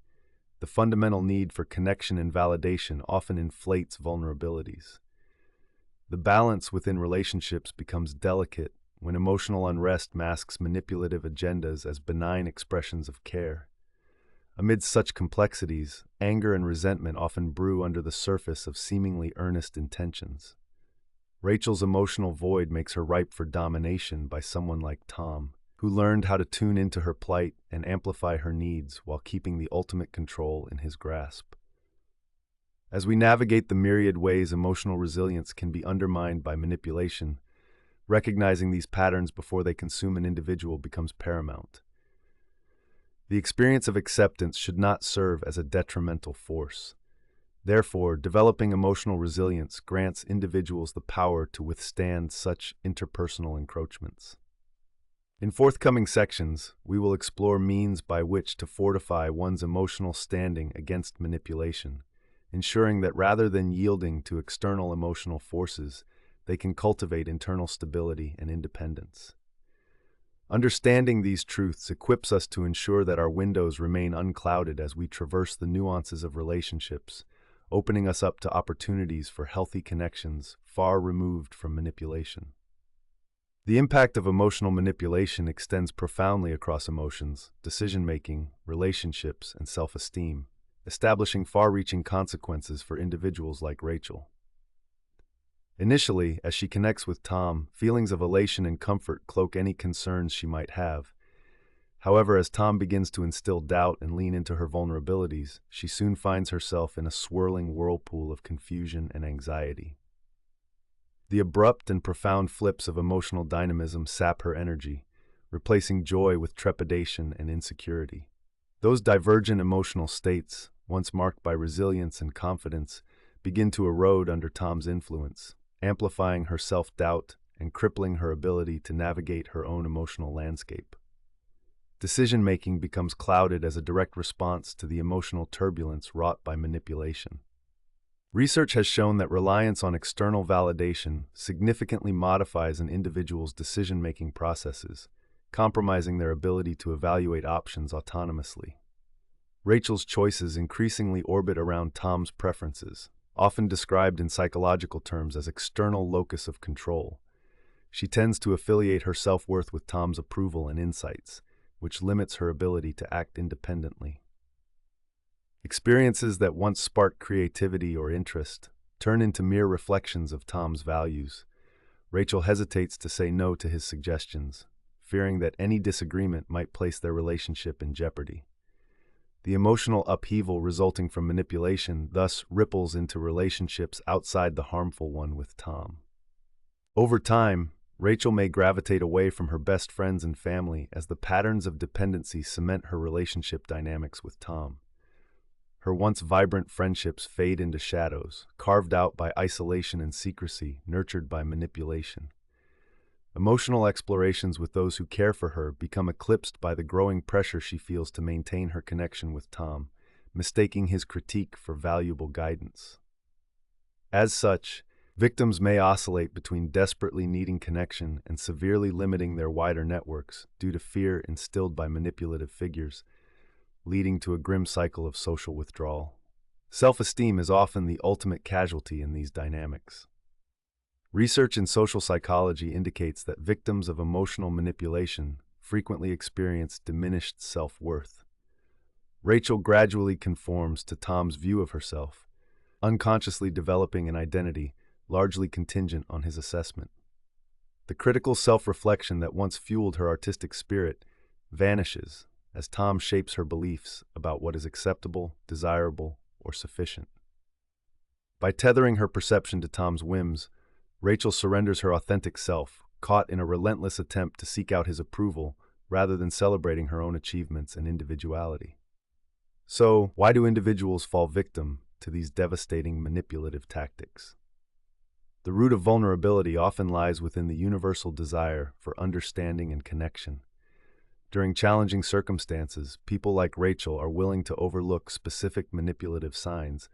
The fundamental need for connection and validation often inflates vulnerabilities. The balance within relationships becomes delicate when emotional unrest masks manipulative agendas as benign expressions of care. Amid such complexities, anger and resentment often brew under the surface of seemingly earnest intentions. Rachel's emotional void makes her ripe for domination by someone like Tom, who learned how to tune into her plight and amplify her needs while keeping the ultimate control in his grasp. As we navigate the myriad ways emotional resilience can be undermined by manipulation, recognizing these patterns before they consume an individual becomes paramount. The experience of acceptance should not serve as a detrimental force. Therefore, developing emotional resilience grants individuals the power to withstand such interpersonal encroachments. In forthcoming sections, we will explore means by which to fortify one's emotional standing against manipulation, ensuring that rather than yielding to external emotional forces, they can cultivate internal stability and independence. Understanding these truths equips us to ensure that our windows remain unclouded as we traverse the nuances of relationships, opening us up to opportunities for healthy connections far removed from manipulation. The impact of emotional manipulation extends profoundly across emotions, decision-making, relationships, and self-esteem, establishing far-reaching consequences for individuals like Rachel. Initially, as she connects with Tom, feelings of elation and comfort cloak any concerns she might have. However, as Tom begins to instill doubt and lean into her vulnerabilities, she soon finds herself in a swirling whirlpool of confusion and anxiety. The abrupt and profound flips of emotional dynamism sap her energy, replacing joy with trepidation and insecurity. Those divergent emotional states, once marked by resilience and confidence, begin to erode under Tom's influence, amplifying her self-doubt and crippling her ability to navigate her own emotional landscape. Decision-making becomes clouded as a direct response to the emotional turbulence wrought by manipulation. Research has shown that reliance on external validation significantly modifies an individual's decision-making processes, compromising their ability to evaluate options autonomously. Rachel's choices increasingly orbit around Tom's preferences, often described in psychological terms as external locus of control. She tends to affiliate her self-worth with Tom's approval and insights, which limits her ability to act independently. Experiences that once sparked creativity or interest turn into mere reflections of Tom's values. Rachel hesitates to say no to his suggestions, fearing that any disagreement might place their relationship in jeopardy. The emotional upheaval resulting from manipulation thus ripples into relationships outside the harmful one with Tom. Over time, Rachel may gravitate away from her best friends and family as the patterns of dependency cement her relationship dynamics with Tom. Her once vibrant friendships fade into shadows, carved out by isolation and secrecy, nurtured by manipulation. Emotional explorations with those who care for her become eclipsed by the growing pressure she feels to maintain her connection with Tom, mistaking his critique for valuable guidance. As such, victims may oscillate between desperately needing connection and severely limiting their wider networks due to fear instilled by manipulative figures, leading to a grim cycle of social withdrawal. Self-esteem is often the ultimate casualty in these dynamics. Research in social psychology indicates that victims of emotional manipulation frequently experience diminished self-worth. Rachel gradually conforms to Tom's view of herself, unconsciously developing an identity largely contingent on his assessment. The critical self-reflection that once fueled her artistic spirit vanishes as Tom shapes her beliefs about what is acceptable, desirable, or sufficient. By tethering her perception to Tom's whims, Rachel surrenders her authentic self, caught in a relentless attempt to seek out his approval rather than celebrating her own achievements and individuality. So, why do individuals fall victim to these devastating manipulative tactics? The root of vulnerability often lies within the universal desire for understanding and connection. During challenging circumstances, people like Rachel are willing to overlook specific manipulative signs,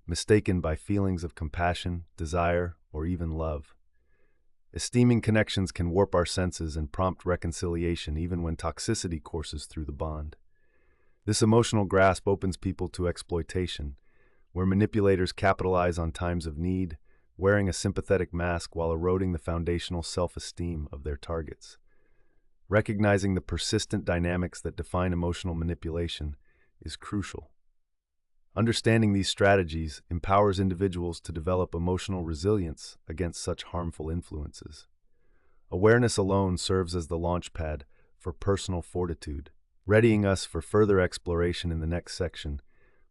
mistaken by feelings of compassion, desire, or even love. Esteeming connections can warp our senses and prompt reconciliation even when toxicity courses through the bond. This emotional grasp opens people to exploitation, where manipulators capitalize on times of need, wearing a sympathetic mask while eroding the foundational self-esteem of their targets. Recognizing the persistent dynamics that define emotional manipulation is crucial. Understanding these strategies empowers individuals to develop emotional resilience against such harmful influences. Awareness alone serves as the launchpad for personal fortitude, readying us for further exploration in the next section,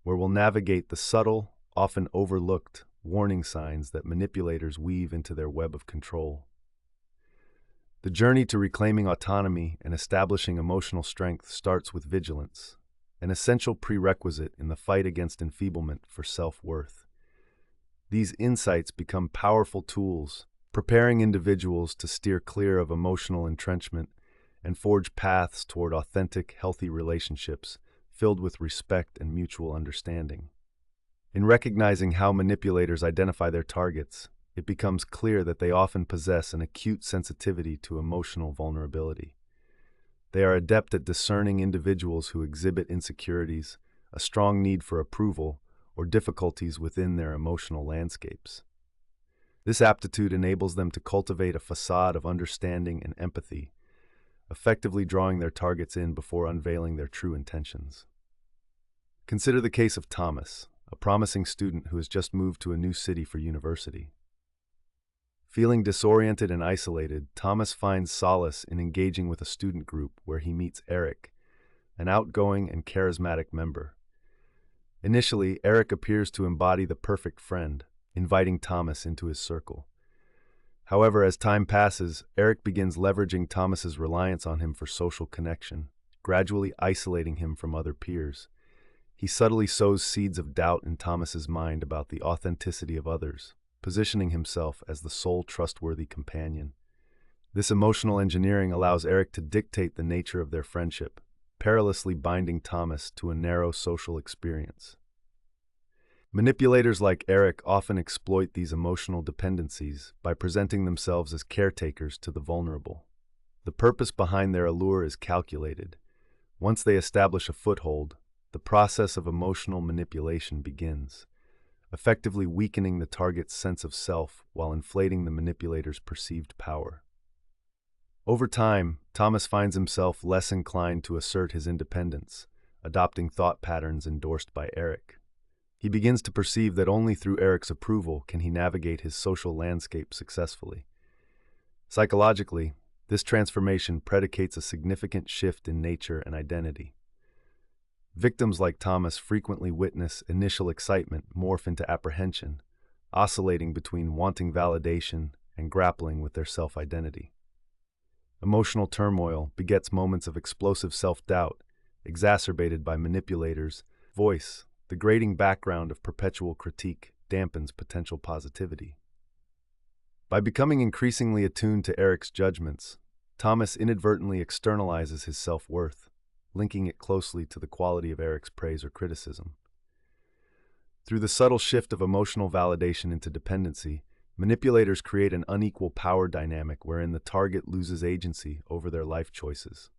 where we'll navigate the subtle, often overlooked, warning signs that manipulators weave into their web of control. The journey to reclaiming autonomy and establishing emotional strength starts with vigilance, an essential prerequisite in the fight against enfeeblement for self-worth. These insights become powerful tools, preparing individuals to steer clear of emotional entrenchment and forge paths toward authentic, healthy relationships filled with respect and mutual understanding. In recognizing how manipulators identify their targets, it becomes clear that they often possess an acute sensitivity to emotional vulnerability. They are adept at discerning individuals who exhibit insecurities, a strong need for approval, or difficulties within their emotional landscapes. This aptitude enables them to cultivate a facade of understanding and empathy, effectively drawing their targets in before unveiling their true intentions. Consider the case of Thomas, a promising student who has just moved to a new city for university. Feeling disoriented and isolated, Thomas finds solace in engaging with a student group where he meets Eric, an outgoing and charismatic member. Initially, Eric appears to embody the perfect friend, inviting Thomas into his circle. However, as time passes, Eric begins leveraging Thomas's reliance on him for social connection, gradually isolating him from other peers. He subtly sows seeds of doubt in Thomas's mind about the authenticity of others, positioning himself as the sole trustworthy companion. This emotional engineering allows Eric to dictate the nature of their friendship, perilously binding Thomas to a narrow social experience. Manipulators like Eric often exploit these emotional dependencies by presenting themselves as caretakers to the vulnerable. The purpose behind their allure is calculated. Once they establish a foothold, the process of emotional manipulation begins, effectively weakening the target's sense of self while inflating the manipulator's perceived power. Over time, Thomas finds himself less inclined to assert his independence, adopting thought patterns endorsed by Eric. He begins to perceive that only through Eric's approval can he navigate his social landscape successfully. Psychologically, this transformation predicates a significant shift in nature and identity. Victims like Thomas frequently witness initial excitement morph into apprehension, oscillating between wanting validation and grappling with their self-identity. Emotional turmoil begets moments of explosive self-doubt, exacerbated by manipulators' voice. The grating background of perpetual critique dampens potential positivity. By becoming increasingly attuned to Eric's judgments, Thomas inadvertently externalizes his self-worth, linking it closely to the quality of Eric's praise or criticism. Through the subtle shift of emotional validation into dependency, manipulators create an unequal power dynamic wherein the target loses agency over their life choices.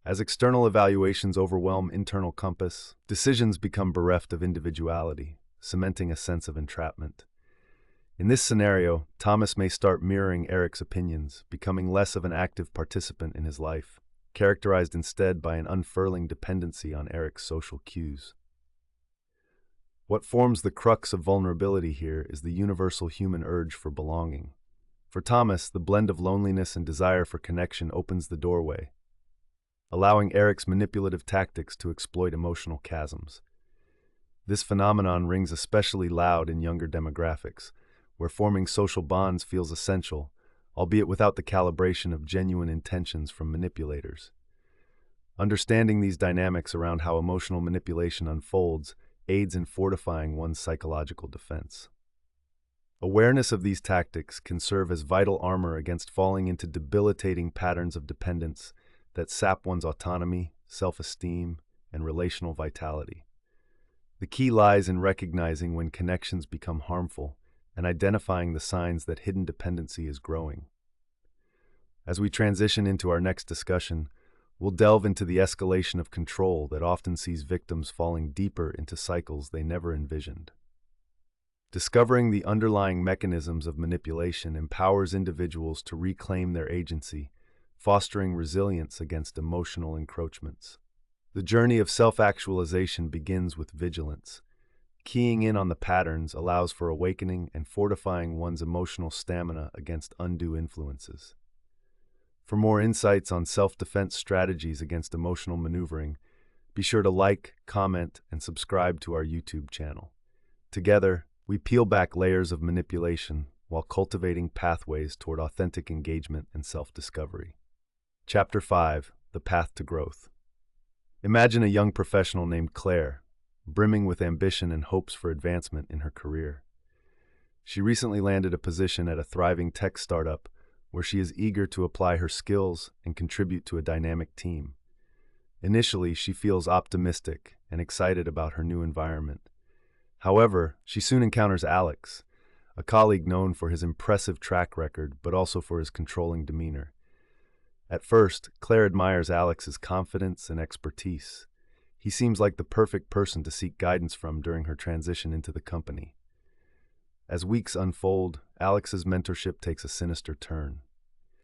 As external evaluations overwhelm internal compass, decisions become bereft of individuality, cementing a sense of entrapment. In this scenario, Thomas may start mirroring Eric's opinions, becoming less of an active participant in his life, characterized instead by an unfurling dependency on Eric's social cues. What forms the crux of vulnerability here is the universal human urge for belonging. For Thomas, the blend of loneliness and desire for connection opens the doorway, allowing Eric's manipulative tactics to exploit emotional chasms. This phenomenon rings especially loud in younger demographics, where forming social bonds feels essential, albeit without the calibration of genuine intentions from manipulators. Understanding these dynamics around how emotional manipulation unfolds aids in fortifying one's psychological defense. Awareness of these tactics can serve as vital armor against falling into debilitating patterns of dependence that sap one's autonomy, self-esteem, and relational vitality. The key lies in recognizing when connections become harmful and identifying the signs that hidden dependency is growing. As we transition into our next discussion, we'll delve into the escalation of control that often sees victims falling deeper into cycles they never envisioned. Discovering the underlying mechanisms of manipulation empowers individuals to reclaim their agency, fostering resilience against emotional encroachments. The journey of self-actualization begins with vigilance. Keying in on the patterns allows for awakening and fortifying one's emotional stamina against undue influences. For more insights on self-defense strategies against emotional maneuvering, be sure to like, comment, and subscribe to our YouTube channel. Together, we peel back layers of manipulation while cultivating pathways toward authentic engagement and self-discovery. Chapter 5: The Path to Growth. Imagine a young professional named Claire, brimming with ambition and hopes for advancement in her career. She recently landed a position at a thriving tech startup where she is eager to apply her skills and contribute to a dynamic team. Initially, she feels optimistic and excited about her new environment. However, she soon encounters Alex, a colleague known for his impressive track record but also for his controlling demeanor. At first, Claire admires Alex's confidence and expertise. He seems like the perfect person to seek guidance from during her transition into the company. As weeks unfold, Alex's mentorship takes a sinister turn.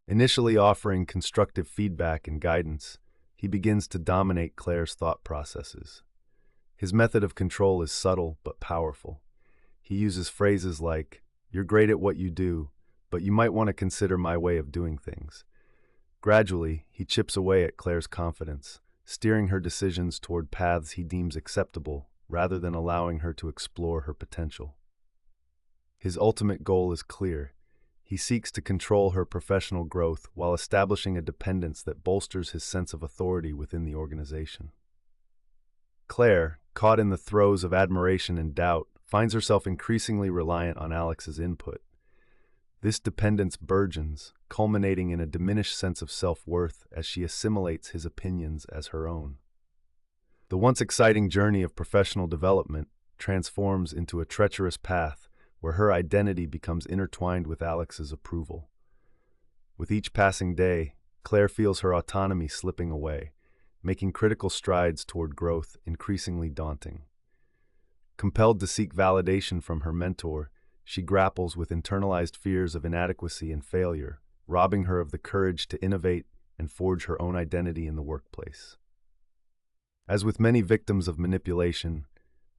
Initially offering constructive feedback and guidance, he begins to dominate Claire's thought processes. His method of control is subtle but powerful. He uses phrases like, "You're great at what you do, but you might want to consider my way of doing things." Gradually, he chips away at Claire's confidence, steering her decisions toward paths he deems acceptable rather than allowing her to explore her potential. His ultimate goal is clear. He seeks to control her professional growth while establishing a dependence that bolsters his sense of authority within the organization. Claire, caught in the throes of admiration and doubt, finds herself increasingly reliant on Alex's input. This dependence burgeons, culminating in a diminished sense of self-worth as she assimilates his opinions as her own. The once exciting journey of professional development transforms into a treacherous path where her identity becomes intertwined with Alex's approval. With each passing day, Claire feels her autonomy slipping away, making critical strides toward growth increasingly daunting. Compelled to seek validation from her mentor, she grapples with internalized fears of inadequacy and failure, robbing her of the courage to innovate and forge her own identity in the workplace. As with many victims of manipulation,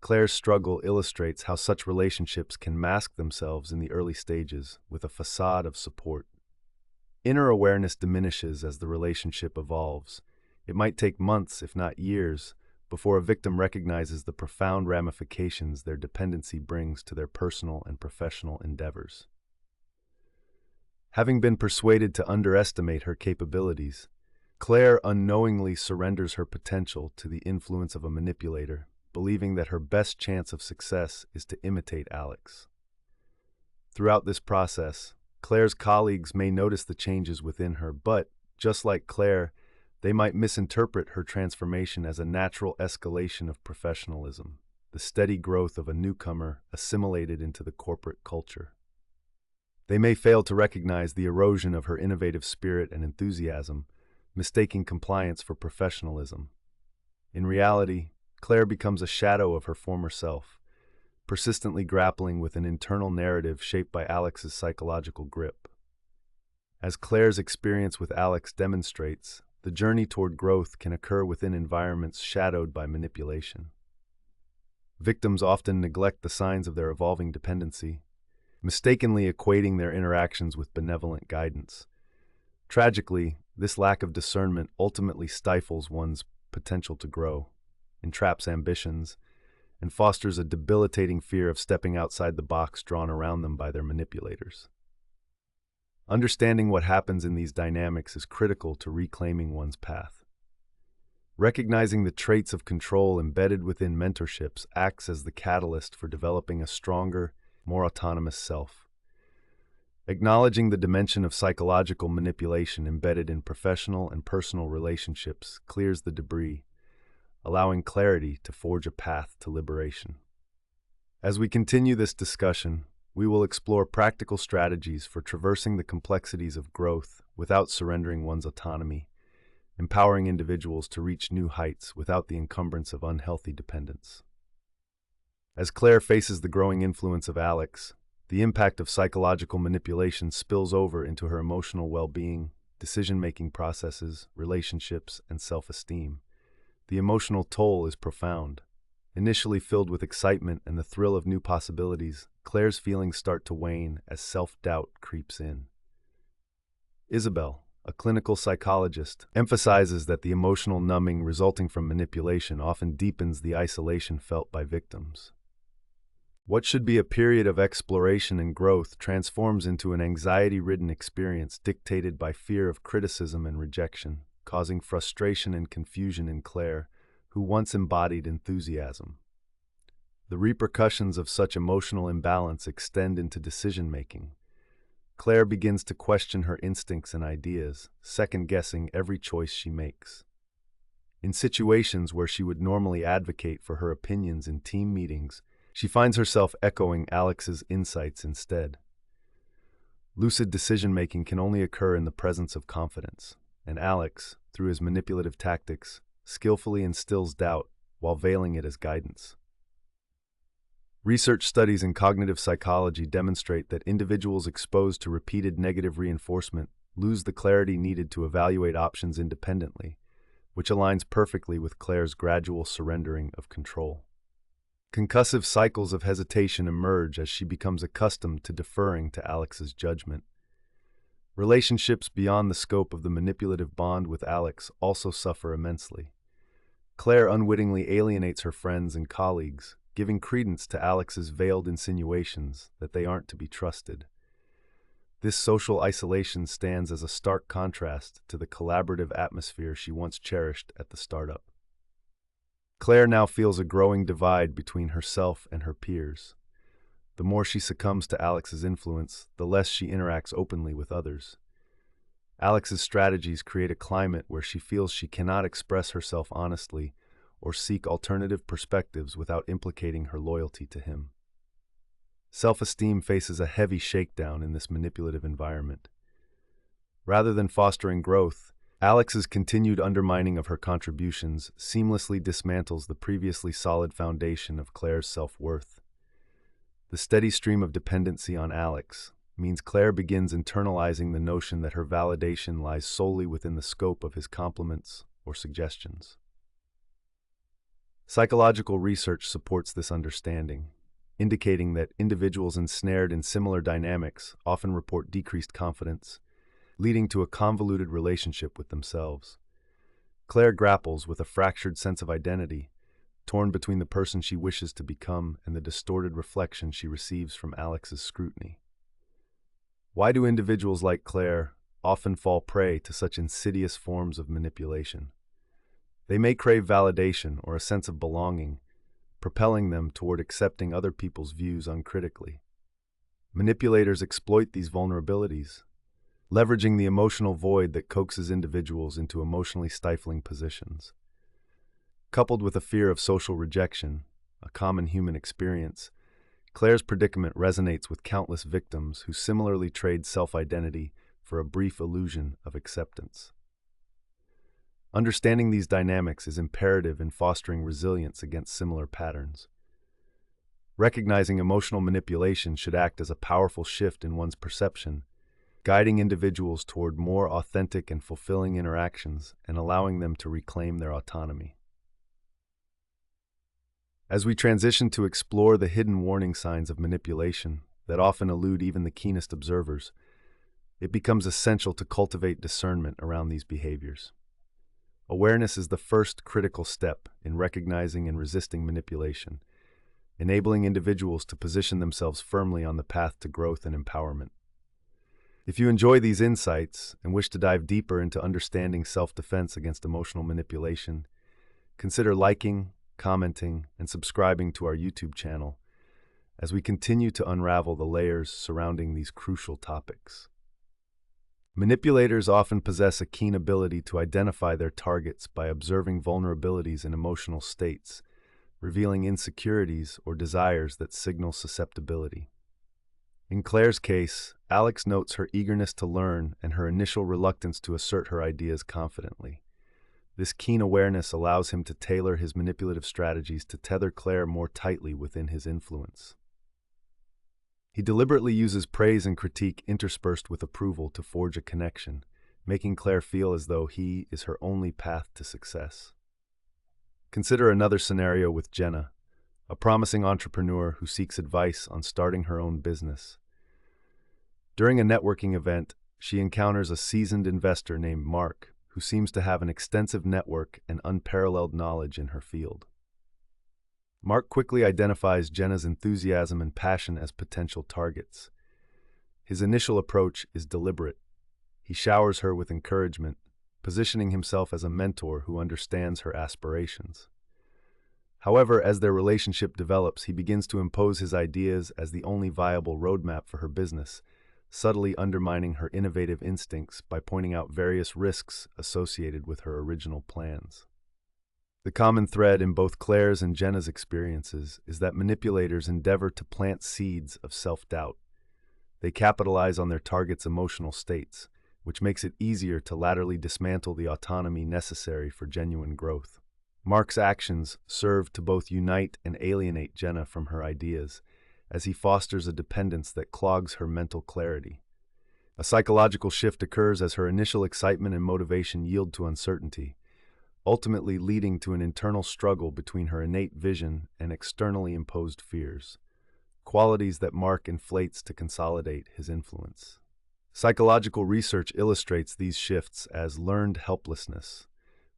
Claire's struggle illustrates how such relationships can mask themselves in the early stages with a facade of support. Inner awareness diminishes as the relationship evolves. It might take months, if not years, before a victim recognizes the profound ramifications their dependency brings to their personal and professional endeavors. Having been persuaded to underestimate her capabilities, Claire unknowingly surrenders her potential to the influence of a manipulator, believing that her best chance of success is to imitate Alex. Throughout this process, Claire's colleagues may notice the changes within her, but, just like Claire, they might misinterpret her transformation as a natural escalation of professionalism, the steady growth of a newcomer assimilated into the corporate culture. They may fail to recognize the erosion of her innovative spirit and enthusiasm, mistaking compliance for professionalism. In reality, Claire becomes a shadow of her former self, persistently grappling with an internal narrative shaped by Alex's psychological grip. As Claire's experience with Alex demonstrates, the journey toward growth can occur within environments shadowed by manipulation. Victims often neglect the signs of their evolving dependency, mistakenly equating their interactions with benevolent guidance. Tragically, this lack of discernment ultimately stifles one's potential to grow, entraps ambitions, and fosters a debilitating fear of stepping outside the box drawn around them by their manipulators. Understanding what happens in these dynamics is critical to reclaiming one's path. Recognizing the traits of control embedded within mentorships acts as the catalyst for developing a stronger, more autonomous self. Acknowledging the dimension of psychological manipulation embedded in professional and personal relationships clears the debris, allowing clarity to forge a path to liberation. As we continue this discussion, we will explore practical strategies for traversing the complexities of growth without surrendering one's autonomy, empowering individuals to reach new heights without the encumbrance of unhealthy dependence. As Claire faces the growing influence of Alex, the impact of psychological manipulation spills over into her emotional well-being, decision-making processes, relationships, and self-esteem. The emotional toll is profound. Initially filled with excitement and the thrill of new possibilities, Claire's feelings start to wane as self-doubt creeps in. Isabel, a clinical psychologist, emphasizes that the emotional numbing resulting from manipulation often deepens the isolation felt by victims. What should be a period of exploration and growth transforms into an anxiety-ridden experience dictated by fear of criticism and rejection, causing frustration and confusion in Claire, who once embodied enthusiasm. The repercussions of such emotional imbalance extend into decision-making. Claire begins to question her instincts and ideas, second-guessing every choice she makes. In situations where she would normally advocate for her opinions in team meetings, she finds herself echoing Alex's insights instead. Lucid decision-making can only occur in the presence of confidence, and Alex, through his manipulative tactics, skillfully instills doubt while veiling it as guidance. Research studies in cognitive psychology demonstrate that individuals exposed to repeated negative reinforcement lose the clarity needed to evaluate options independently, which aligns perfectly with Claire's gradual surrendering of control. Concussive cycles of hesitation emerge as she becomes accustomed to deferring to Alex's judgment. Relationships beyond the scope of the manipulative bond with Alex also suffer immensely. Claire unwittingly alienates her friends and colleagues, giving credence to Alex's veiled insinuations that they aren't to be trusted. This social isolation stands as a stark contrast to the collaborative atmosphere she once cherished at the startup. Claire now feels a growing divide between herself and her peers. The more she succumbs to Alex's influence, the less she interacts openly with others. Alex's strategies create a climate where she feels she cannot express herself honestly or seek alternative perspectives without implicating her loyalty to him. Self-esteem faces a heavy shakedown in this manipulative environment. Rather than fostering growth, Alex's continued undermining of her contributions seamlessly dismantles the previously solid foundation of Claire's self-worth. The steady stream of dependency on Alex means Claire begins internalizing the notion that her validation lies solely within the scope of his compliments or suggestions. Psychological research supports this understanding, indicating that individuals ensnared in similar dynamics often report decreased confidence, leading to a convoluted relationship with themselves. Claire grapples with a fractured sense of identity, torn between the person she wishes to become and the distorted reflection she receives from Alex's scrutiny. Why do individuals like Claire often fall prey to such insidious forms of manipulation? They may crave validation or a sense of belonging, propelling them toward accepting other people's views uncritically. Manipulators exploit these vulnerabilities, leveraging the emotional void that coaxes individuals into emotionally stifling positions. Coupled with a fear of social rejection, a common human experience, Claire's predicament resonates with countless victims who similarly trade self-identity for a brief illusion of acceptance. Understanding these dynamics is imperative in fostering resilience against similar patterns. Recognizing emotional manipulation should act as a powerful shift in one's perception, guiding individuals toward more authentic and fulfilling interactions and allowing them to reclaim their autonomy. As we transition to explore the hidden warning signs of manipulation that often elude even the keenest observers, it becomes essential to cultivate discernment around these behaviors. Awareness is the first critical step in recognizing and resisting manipulation, enabling individuals to position themselves firmly on the path to growth and empowerment. If you enjoy these insights and wish to dive deeper into understanding self-defense against emotional manipulation, consider liking, commenting, and subscribing to our YouTube channel as we continue to unravel the layers surrounding these crucial topics. Manipulators often possess a keen ability to identify their targets by observing vulnerabilities in emotional states, revealing insecurities or desires that signal susceptibility. In Claire's case, Alex notes her eagerness to learn and her initial reluctance to assert her ideas confidently. This keen awareness allows him to tailor his manipulative strategies to tether Claire more tightly within his influence. He deliberately uses praise and critique interspersed with approval to forge a connection, making Claire feel as though he is her only path to success. Consider another scenario with Jenna, a promising entrepreneur who seeks advice on starting her own business. During a networking event, she encounters a seasoned investor named Mark, who seems to have an extensive network and unparalleled knowledge in her field. Mark quickly identifies Jenna's enthusiasm and passion as potential targets. His initial approach is deliberate. He showers her with encouragement, positioning himself as a mentor who understands her aspirations. However, as their relationship develops, he begins to impose his ideas as the only viable roadmap for her business, subtly undermining her innovative instincts by pointing out various risks associated with her original plans. The common thread in both Claire's and Jenna's experiences is that manipulators endeavor to plant seeds of self-doubt. They capitalize on their target's emotional states, which makes it easier to laterally dismantle the autonomy necessary for genuine growth. Mark's actions serve to both unite and alienate Jenna from her ideas, as he fosters a dependence that clogs her mental clarity. A psychological shift occurs as her initial excitement and motivation yield to uncertainty, ultimately leading to an internal struggle between her innate vision and externally imposed fears, qualities that Mark inflates to consolidate his influence. Psychological research illustrates these shifts as learned helplessness,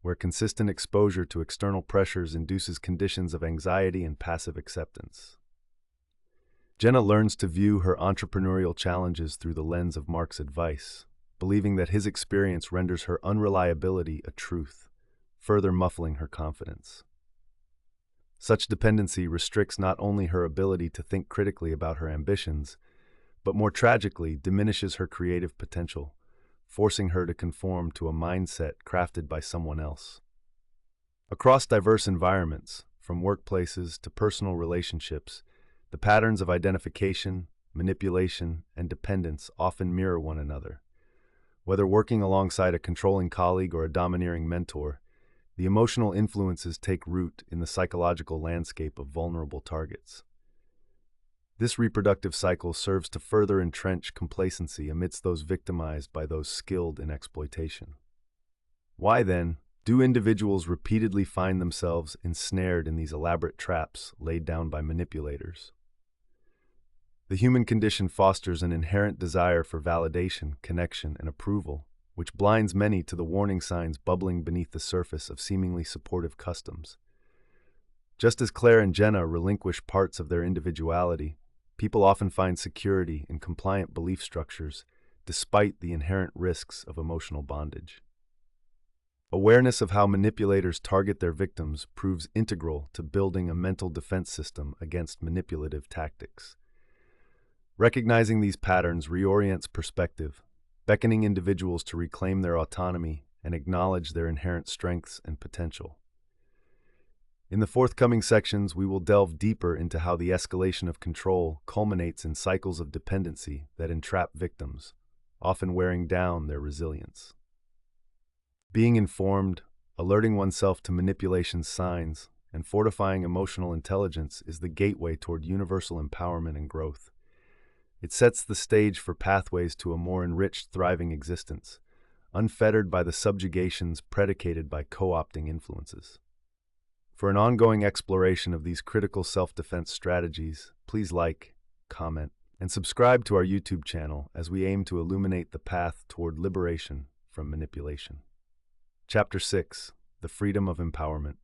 where consistent exposure to external pressures induces conditions of anxiety and passive acceptance. Jenna learns to view her entrepreneurial challenges through the lens of Mark's advice, believing that his experience renders her unreliability a truth, further muffling her confidence. Such dependency restricts not only her ability to think critically about her ambitions, but more tragically diminishes her creative potential, forcing her to conform to a mindset crafted by someone else. Across diverse environments, from workplaces to personal relationships, the patterns of identification, manipulation, and dependence often mirror one another. Whether working alongside a controlling colleague or a domineering mentor, the emotional influences take root in the psychological landscape of vulnerable targets. This reproductive cycle serves to further entrench complacency amidst those victimized by those skilled in exploitation. Why, then, do individuals repeatedly find themselves ensnared in these elaborate traps laid down by manipulators? The human condition fosters an inherent desire for validation, connection, and approval, which blinds many to the warning signs bubbling beneath the surface of seemingly supportive customs. Just as Claire and Jenna relinquish parts of their individuality, people often find security in compliant belief structures, despite the inherent risks of emotional bondage. Awareness of how manipulators target their victims proves integral to building a mental defense system against manipulative tactics. Recognizing these patterns reorients perspective, beckoning individuals to reclaim their autonomy and acknowledge their inherent strengths and potential. In the forthcoming sections, we will delve deeper into how the escalation of control culminates in cycles of dependency that entrap victims, often wearing down their resilience. Being informed, alerting oneself to manipulation's signs, and fortifying emotional intelligence is the gateway toward universal empowerment and growth. It sets the stage for pathways to a more enriched, thriving existence, unfettered by the subjugations predicated by co-opting influences. For an ongoing exploration of these critical self-defense strategies, please like, comment, and subscribe to our YouTube channel as we aim to illuminate the path toward liberation from manipulation. Chapter 6: The Freedom of Empowerment.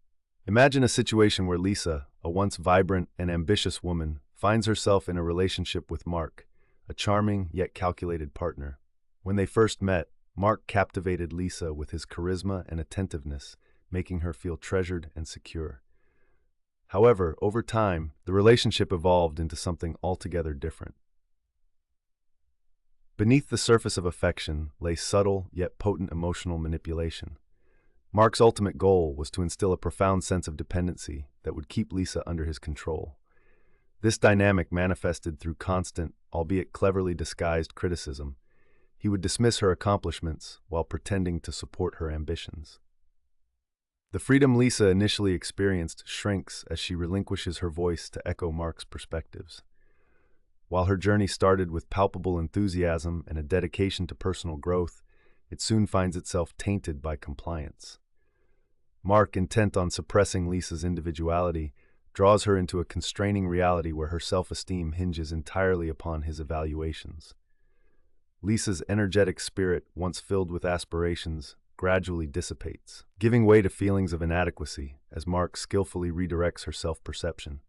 Imagine a situation where Lisa, a once vibrant and ambitious woman, finds herself in a relationship with Mark, a charming yet calculated partner. When they first met, Mark captivated Lisa with his charisma and attentiveness, making her feel treasured and secure. However, over time, the relationship evolved into something altogether different. Beneath the surface of affection lay subtle yet potent emotional manipulation. Mark's ultimate goal was to instill a profound sense of dependency that would keep Lisa under his control. This dynamic manifested through constant, albeit cleverly disguised, criticism. He would dismiss her accomplishments while pretending to support her ambitions. The freedom Lisa initially experienced shrinks as she relinquishes her voice to echo Mark's perspectives. While her journey started with palpable enthusiasm and a dedication to personal growth, it soon finds itself tainted by compliance. Mark, intent on suppressing Lisa's individuality, draws her into a constraining reality where her self-esteem hinges entirely upon his evaluations. Lisa's energetic spirit, once filled with aspirations, gradually dissipates, giving way to feelings of inadequacy as Mark skillfully redirects her self-perception.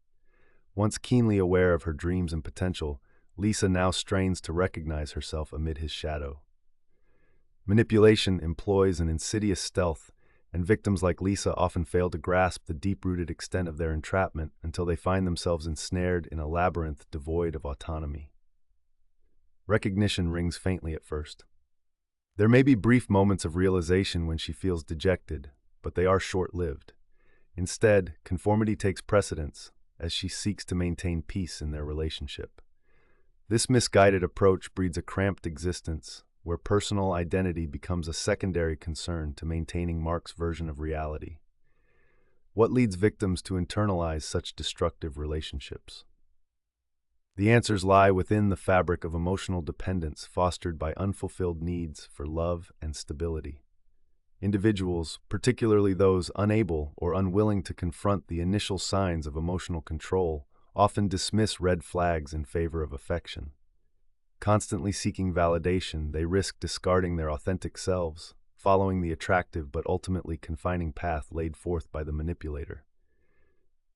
Once keenly aware of her dreams and potential, Lisa now strains to recognize herself amid his shadow. Manipulation employs an insidious stealth, and victims like Lisa often fail to grasp the deep-rooted extent of their entrapment until they find themselves ensnared in a labyrinth devoid of autonomy. Recognition rings faintly at first. There may be brief moments of realization when she feels dejected, but they are short-lived. Instead, conformity takes precedence as she seeks to maintain peace in their relationship. This misguided approach breeds a cramped existence where personal identity becomes a secondary concern to maintaining Mark's version of reality. What leads victims to internalize such destructive relationships? The answers lie within the fabric of emotional dependence fostered by unfulfilled needs for love and stability. Individuals, particularly those unable or unwilling to confront the initial signs of emotional control, often dismiss red flags in favor of affection. Constantly seeking validation, they risk discarding their authentic selves, following the attractive but ultimately confining path laid forth by the manipulator.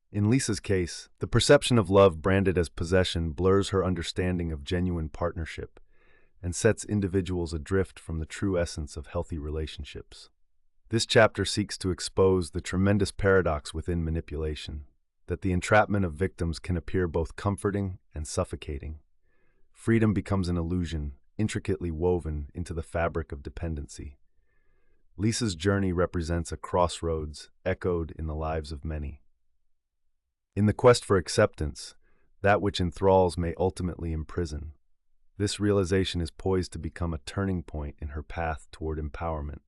In Lisa's case, the perception of love branded as possession blurs her understanding of genuine partnership and sets individuals adrift from the true essence of healthy relationships. This chapter seeks to expose the tremendous paradox within manipulation, that the entrapment of victims can appear both comforting and suffocating. Freedom becomes an illusion, intricately woven into the fabric of dependency. Lisa's journey represents a crossroads echoed in the lives of many. In the quest for acceptance, that which enthralls may ultimately imprison. This realization is poised to become a turning point in her path toward empowerment.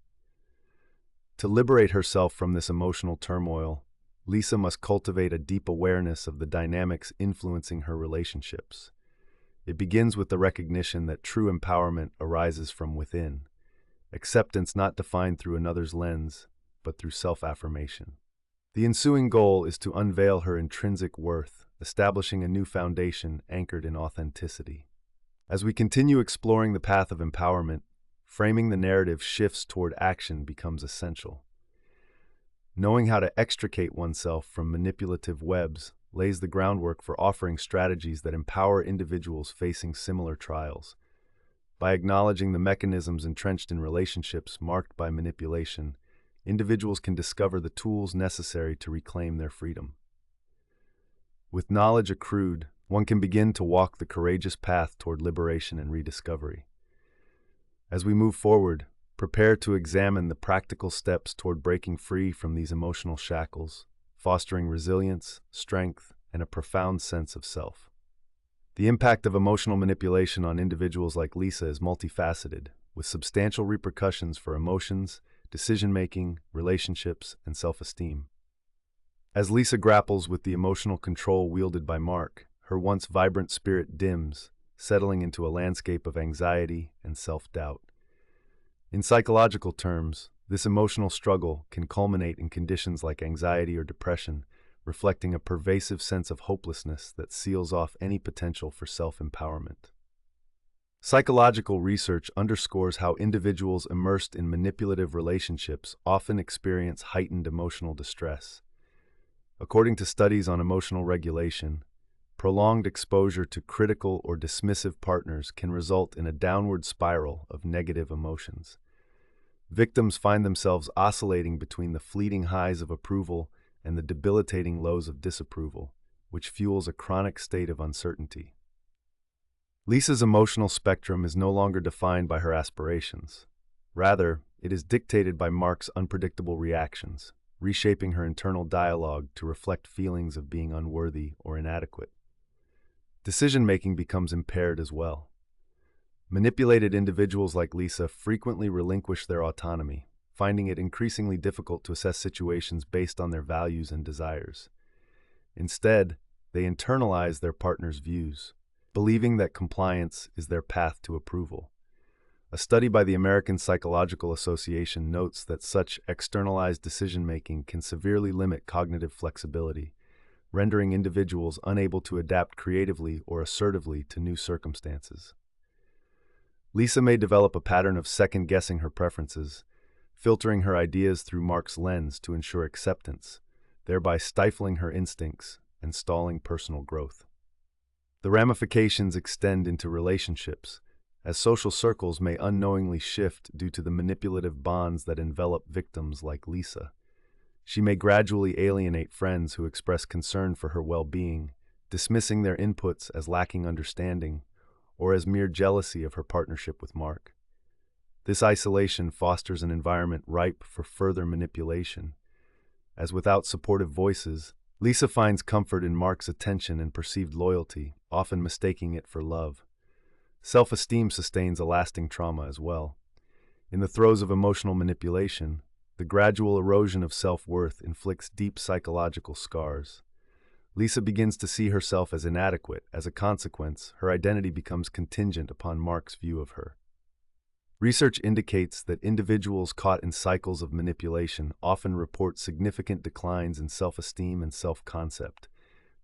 To liberate herself from this emotional turmoil, Lisa must cultivate a deep awareness of the dynamics influencing her relationships. It begins with the recognition that true empowerment arises from within, acceptance not defined through another's lens, but through self-affirmation. The ensuing goal is to unveil her intrinsic worth, establishing a new foundation anchored in authenticity. As we continue exploring the path of empowerment, framing the narrative shifts toward action becomes essential. Knowing how to extricate oneself from manipulative webs lays the groundwork for offering strategies that empower individuals facing similar trials. By acknowledging the mechanisms entrenched in relationships marked by manipulation, individuals can discover the tools necessary to reclaim their freedom. With knowledge accrued, one can begin to walk the courageous path toward liberation and rediscovery. As we move forward, prepare to examine the practical steps toward breaking free from these emotional shackles, fostering resilience, strength, and a profound sense of self. The impact of emotional manipulation on individuals like Lisa is multifaceted, with substantial repercussions for emotions, decision-making, relationships, and self-esteem. As Lisa grapples with the emotional control wielded by Mark, her once vibrant spirit dims, settling into a landscape of anxiety and self-doubt. In psychological terms, this emotional struggle can culminate in conditions like anxiety or depression, reflecting a pervasive sense of hopelessness that seals off any potential for self-empowerment. Psychological research underscores how individuals immersed in manipulative relationships often experience heightened emotional distress. According to studies on emotional regulation, prolonged exposure to critical or dismissive partners can result in a downward spiral of negative emotions. Victims find themselves oscillating between the fleeting highs of approval and the debilitating lows of disapproval, which fuels a chronic state of uncertainty. Lisa's emotional spectrum is no longer defined by her aspirations. Rather, it is dictated by Mark's unpredictable reactions, reshaping her internal dialogue to reflect feelings of being unworthy or inadequate. Decision-making becomes impaired as well. Manipulated individuals like Lisa frequently relinquish their autonomy, finding it increasingly difficult to assess situations based on their values and desires. Instead, they internalize their partner's views, believing that compliance is their path to approval. A study by the American Psychological Association notes that such externalized decision-making can severely limit cognitive flexibility, rendering individuals unable to adapt creatively or assertively to new circumstances. Lisa may develop a pattern of second-guessing her preferences, filtering her ideas through Mark's lens to ensure acceptance, thereby stifling her instincts and stalling personal growth. The ramifications extend into relationships, as social circles may unknowingly shift due to the manipulative bonds that envelop victims like Lisa. She may gradually alienate friends who express concern for her well-being, dismissing their inputs as lacking understanding or as mere jealousy of her partnership with Mark. This isolation fosters an environment ripe for further manipulation, as without supportive voices, Lisa finds comfort in Mark's attention and perceived loyalty, often mistaking it for love. Self-esteem sustains a lasting trauma as well. In the throes of emotional manipulation, the gradual erosion of self-worth inflicts deep psychological scars. Lisa begins to see herself as inadequate. As a consequence, her identity becomes contingent upon Mark's view of her. Research indicates that individuals caught in cycles of manipulation often report significant declines in self-esteem and self-concept,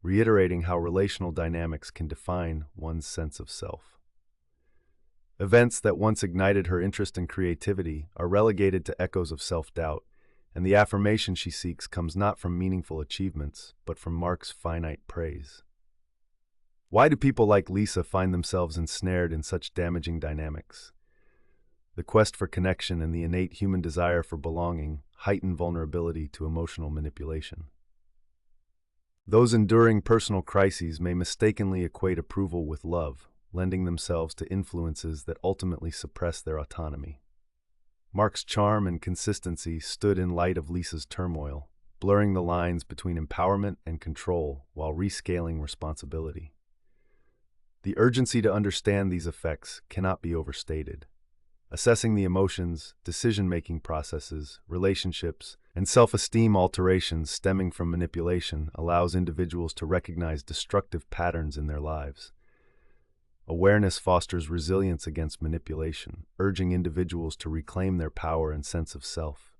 reiterating how relational dynamics can define one's sense of self. Events that once ignited her interest in creativity are relegated to echoes of self-doubt, and the affirmation she seeks comes not from meaningful achievements, but from Mark's finite praise. Why do people like Lisa find themselves ensnared in such damaging dynamics? The quest for connection and the innate human desire for belonging heighten vulnerability to emotional manipulation. Those enduring personal crises may mistakenly equate approval with love, lending themselves to influences that ultimately suppress their autonomy. Mark's charm and consistency stood in light of Lisa's turmoil, blurring the lines between empowerment and control while rescaling responsibility. The urgency to understand these effects cannot be overstated. Assessing the emotions, decision-making processes, relationships, and self-esteem alterations stemming from manipulation allows individuals to recognize destructive patterns in their lives. Awareness fosters resilience against manipulation, urging individuals to reclaim their power and sense of self.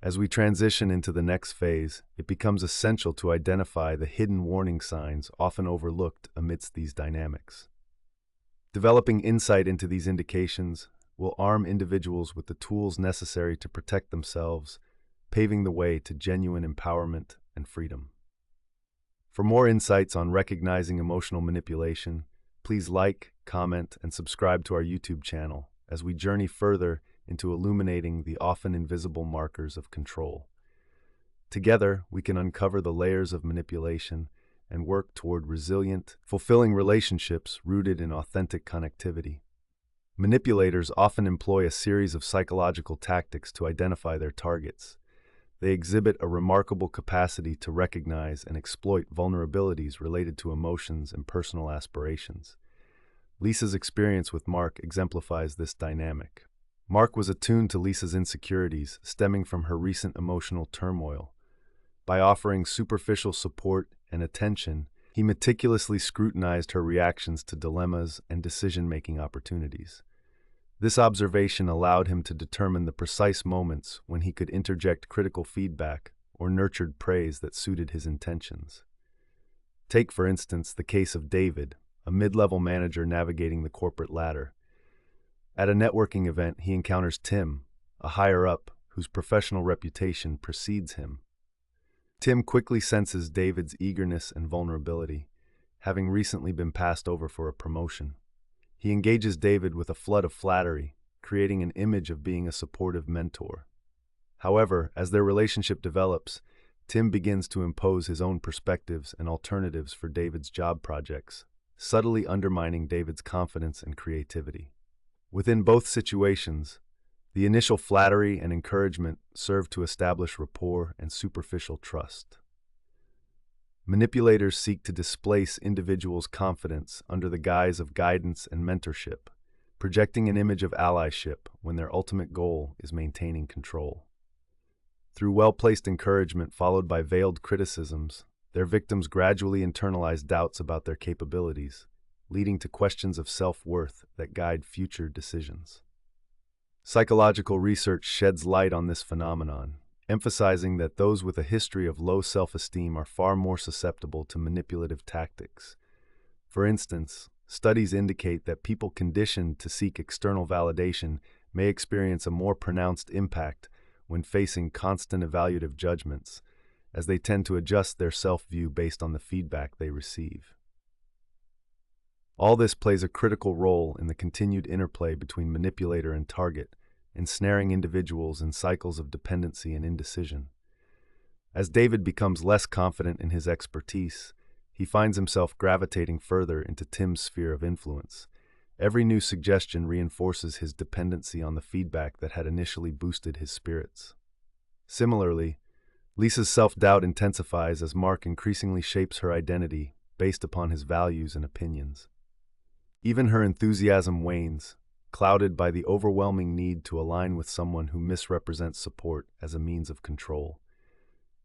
As we transition into the next phase, it becomes essential to identify the hidden warning signs often overlooked amidst these dynamics. Developing insight into these indications will arm individuals with the tools necessary to protect themselves paving the way to genuine empowerment and freedom. For more insights on recognizing emotional manipulation, please like, comment, and subscribe to our YouTube channel as we journey further into illuminating the often invisible markers of control. Together, we can uncover the layers of manipulation and work toward resilient, fulfilling relationships rooted in authentic connectivity. Manipulators often employ a series of psychological tactics to identify their targets. They exhibit a remarkable capacity to recognize and exploit vulnerabilities related to emotions and personal aspirations. Lisa's experience with Mark exemplifies this dynamic. Mark was attuned to Lisa's insecurities stemming from her recent emotional turmoil. By offering superficial support and attention, he meticulously scrutinized her reactions to dilemmas and decision-making opportunities. This observation allowed him to determine the precise moments when he could interject critical feedback or nurtured praise that suited his intentions. Take, for instance, the case of David, a mid-level manager navigating the corporate ladder. At a networking event, he encounters Tim, a higher-up whose professional reputation precedes him. Tim quickly senses David's eagerness and vulnerability, having recently been passed over for a promotion. He engages David with a flood of flattery, creating an image of being a supportive mentor. However, as their relationship develops, Tim begins to impose his own perspectives and alternatives for David's job projects, subtly undermining David's confidence and creativity. Within both situations, the initial flattery and encouragement serve to establish rapport and superficial trust. Manipulators seek to displace individuals' confidence under the guise of guidance and mentorship, projecting an image of allyship when their ultimate goal is maintaining control. Through well-placed encouragement followed by veiled criticisms, their victims gradually internalize doubts about their capabilities, leading to questions of self-worth that guide future decisions. Psychological research sheds light on this phenomenon, emphasizing that those with a history of low self-esteem are far more susceptible to manipulative tactics. For instance, studies indicate that people conditioned to seek external validation may experience a more pronounced impact when facing constant evaluative judgments, as they tend to adjust their self-view based on the feedback they receive. All this plays a critical role in the continued interplay between manipulator and target, ensnaring individuals in cycles of dependency and indecision. As David becomes less confident in his expertise, he finds himself gravitating further into Tim's sphere of influence. Every new suggestion reinforces his dependency on the feedback that had initially boosted his spirits. Similarly, Lisa's self-doubt intensifies as Mark increasingly shapes her identity based upon his values and opinions. Even her enthusiasm wanes, clouded by the overwhelming need to align with someone who misrepresents support as a means of control.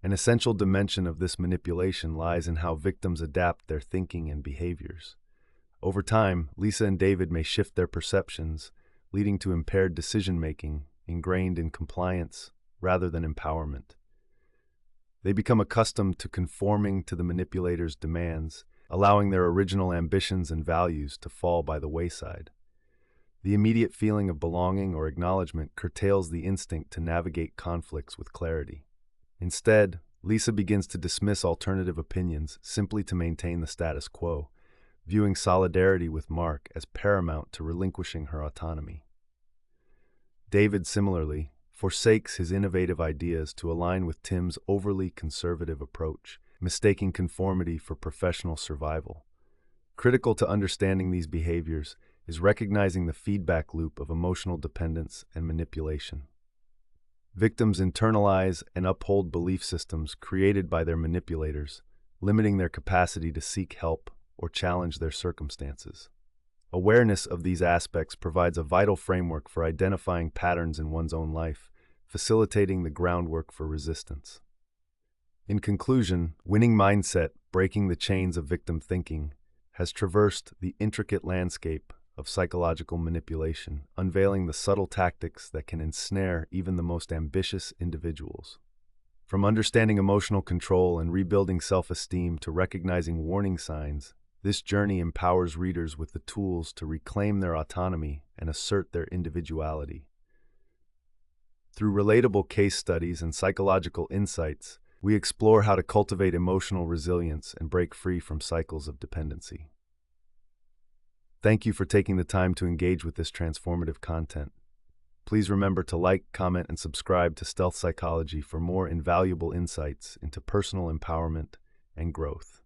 An essential dimension of this manipulation lies in how victims adapt their thinking and behaviors. Over time, Lisa and David may shift their perceptions, leading to impaired decision-making, ingrained in compliance rather than empowerment. They become accustomed to conforming to the manipulator's demands, allowing their original ambitions and values to fall by the wayside. The immediate feeling of belonging or acknowledgement curtails the instinct to navigate conflicts with clarity. Instead, Lisa begins to dismiss alternative opinions simply to maintain the status quo, viewing solidarity with Mark as paramount to relinquishing her autonomy. David, similarly, forsakes his innovative ideas to align with Tim's overly conservative approach, mistaking conformity for professional survival. Critical to understanding these behaviors is recognizing the feedback loop of emotional dependence and manipulation. Victims internalize and uphold belief systems created by their manipulators, limiting their capacity to seek help or challenge their circumstances. Awareness of these aspects provides a vital framework for identifying patterns in one's own life, facilitating the groundwork for resistance. In conclusion, winning mindset, breaking the chains of victim thinking, has traversed the intricate landscape of psychological manipulation, unveiling the subtle tactics that can ensnare even the most ambitious individuals. From understanding emotional control and rebuilding self-esteem to recognizing warning signs, this journey empowers readers with the tools to reclaim their autonomy and assert their individuality. Through relatable case studies and psychological insights, we explore how to cultivate emotional resilience and break free from cycles of dependency. Thank you for taking the time to engage with this transformative content. Please remember to like, comment, and subscribe to Stealth Psychology for more invaluable insights into personal empowerment and growth.